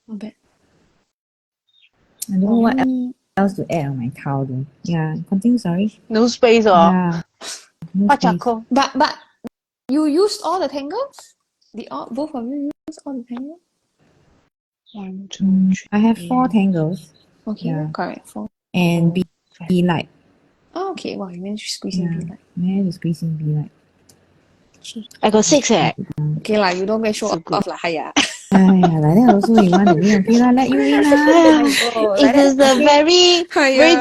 bad. I don't know what else to add on my towel though. Yeah, continue, sorry. No space, Yeah. No space. charcoal. But you used all the tangles? Both of you used all the tangles? 1, 2, 3. I have 4 tangles. Okay, Yeah. correct. 4. And be light. Oh, okay. Wow, you managed to squeeze in be light. Managed to squeeze in be light. I got 6 eh. Okay lah, you don't get show So good. off lah, hiya. Like that also you want to win. Okay lah, let you win lah. It is very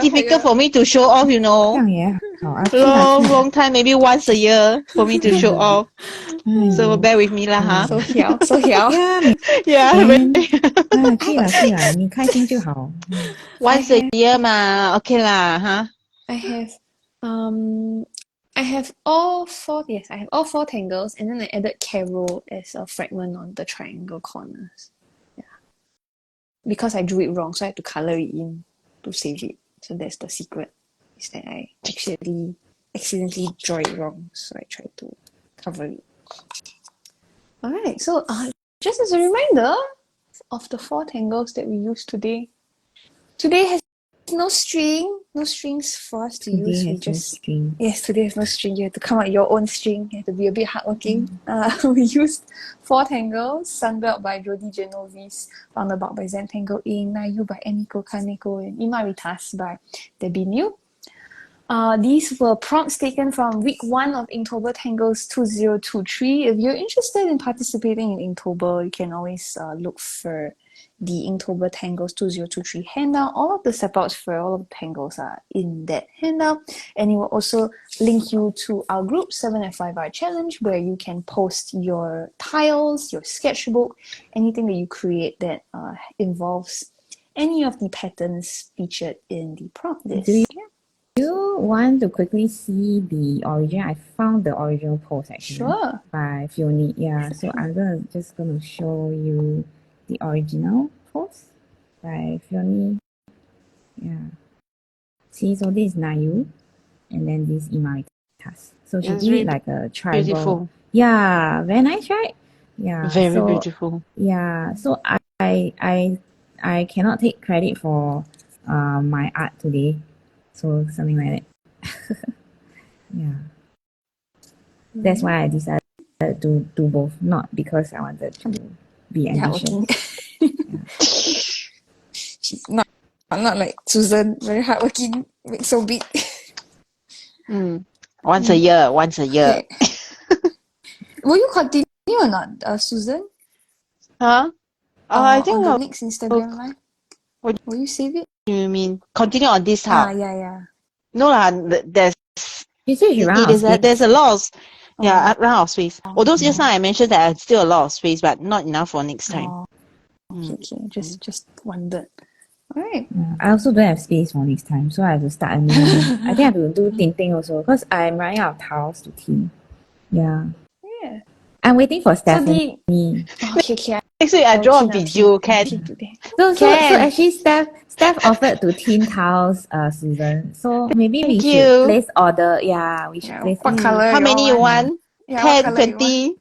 difficult for me to show off, 这样也好。 long time, maybe once a year for me to show off. So bear with me lah, huh? So hiao. Yeah, 可以啦，你开心就好。 once a year 嘛 okay lah, huh? I have all 4. Yes, I have all 4 tangles, and then I added Carol as a fragment on the triangle corners. Yeah, because I drew it wrong, so I had to color it in to save it. So that's the secret. Is that I accidentally draw it wrong, so I tried to cover it. Alright, so just as a reminder of the 4 tangles that we used today. Today has no strings for us to use. Yes, today has no string. You have to come up with your own string. You have to be a bit hardworking. We used 4 tangles: Sunbelt by Jody, Genovese, Foundabout by Zentangle Inc, Nayu by Emiko, Kaneko, and Imaritas by Debbie New. These were prompts taken from week 1 of Inktober Tangles 2023. If you're interested in participating in Inktober, you can always look for the Inktober Tangles 2023 handout. All of the step-outs for all of the tangles are in that handout, and it will also link you to our group 7 and 5 hour challenge, where you can post your tiles, your sketchbook, anything that you create that involves any of the patterns featured in the prompt list. Do you want to quickly see the origin? I found the original post actually. Sure. By Fiona. Yeah, so I'm just gonna show you the original post by Fiona. Yeah. See, so this is Nayu, and then this Imaritas. So she It's did really it like a tribal. beautiful. Yeah, very nice, right? Yeah. Very so, beautiful. Yeah. So I cannot take credit for my art today. So something like that. Yeah. That's why I decided to do both, not because I wanted to be ambitious. She's not like Susan, very hardworking, make so big. Once a year. Okay. Will you continue or not, Susan? Huh? I On think the I'll, next Instagram live? What Will you save it? you mean continue on this how? Yeah. No lah, there's You said you ran out of space. there's a lot of I run out of space. Oh. Although just now I mentioned that there's still a lot of space, but not enough for next time. Oh, okay. Just wondered. All right. Yeah, I also don't have space for next time, so I have to start a new. I think I have to do tinting also because I'm running out of tiles to tint. Yeah. Yeah. I'm waiting for So Stephanie. okay. Next week I draw a biju, can? So actually Steph offered to tint tiles, Susan. So maybe we Thank should you. place order. Yeah, we should place What order. color? How many you want? Yeah, what 10, color you 20?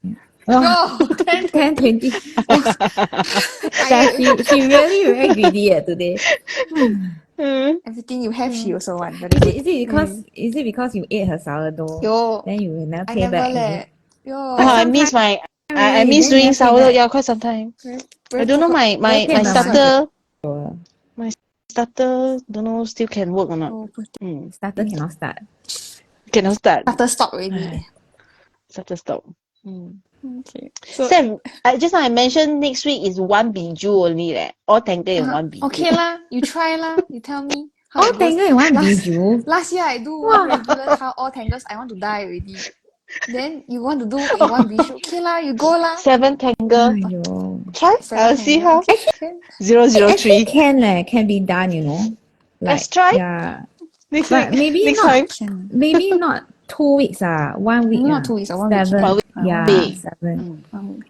Oh, 10, 10, 20. Steph, she really very greedy today. Everything you have, she also want. Very Is good. it because you ate her sourdough? Yo, Then you will never I pay never back? Is let. it? Yo, I miss my I really, miss then doing never pay sourdough, back. quite some time. very I don't know my Okay, Mama. starter don't know still can work or not. Oh, Starter cannot start. Cannot start. Starter stop already. Starter stop. Okay. So Sam, just now I mentioned next week is one biju only all tangle in one biju. okay lah, you try lah. You tell me how All it goes. tangle in one biju. Last year I do one regular tile, all tangles. I want to die already. Then you want to do in one biju. Okay lah, you go lah. 7 tangle. Aiyo. Try. I'll see how. 003. Actually can be done, you know. Like, Let's try. Yeah. Next But week. maybe next not. time. Maybe not 2 weeks. 1 week. Not 2 weeks, 1 week. 7. Yeah, week. 7.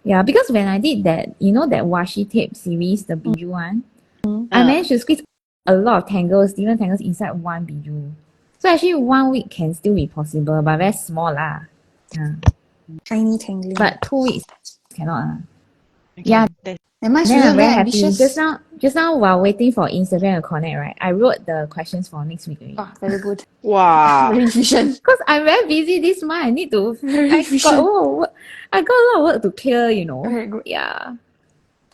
Yeah, because when I did that, you know that washi tape series, the biju one, I managed to squeeze a lot of tangles, different tangles inside one biju. So actually 1 week can still be possible, but very small lah. Yeah. Tiny tangling. But 2 weeks cannot. Okay. Yeah. Am I Then I'm Susan very very happy. ambitious? Just now while waiting for Instagram to connect, right? I wrote the questions for next week already. Very good. Wow. Very efficient. Because I'm very busy this month. I need to. Very I efficient. got a lot of work to clear. You know. Very good. Yeah.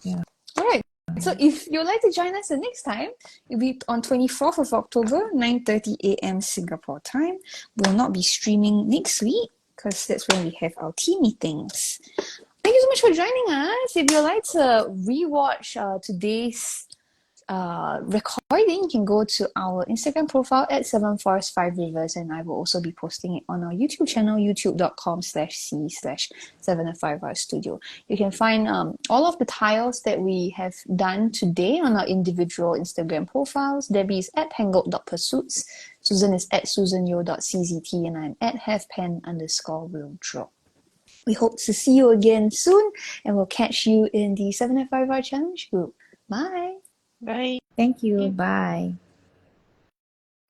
All right. So if you'd like to join us the next time, it'll be on 24th of October, 9:30 a.m. Singapore time. We'll not be streaming next week because that's when we have our team meetings. Thank you so much for joining us. If you'd like to rewatch today's recording, you can go to our Instagram profile at 7forest5rivers, and I will also be posting it on our YouTube channel, youtube.com/c/7of5rstudio. You can find all of the tiles that we have done today on our individual Instagram profiles. Debbie is at tangled.pursuits, Susan is at susanyo.czt, and I'm at halfpen_will_draw. We hope to see you again soon, and we'll catch you in the 7F5R challenge group. Bye. Bye. Thank you. Bye.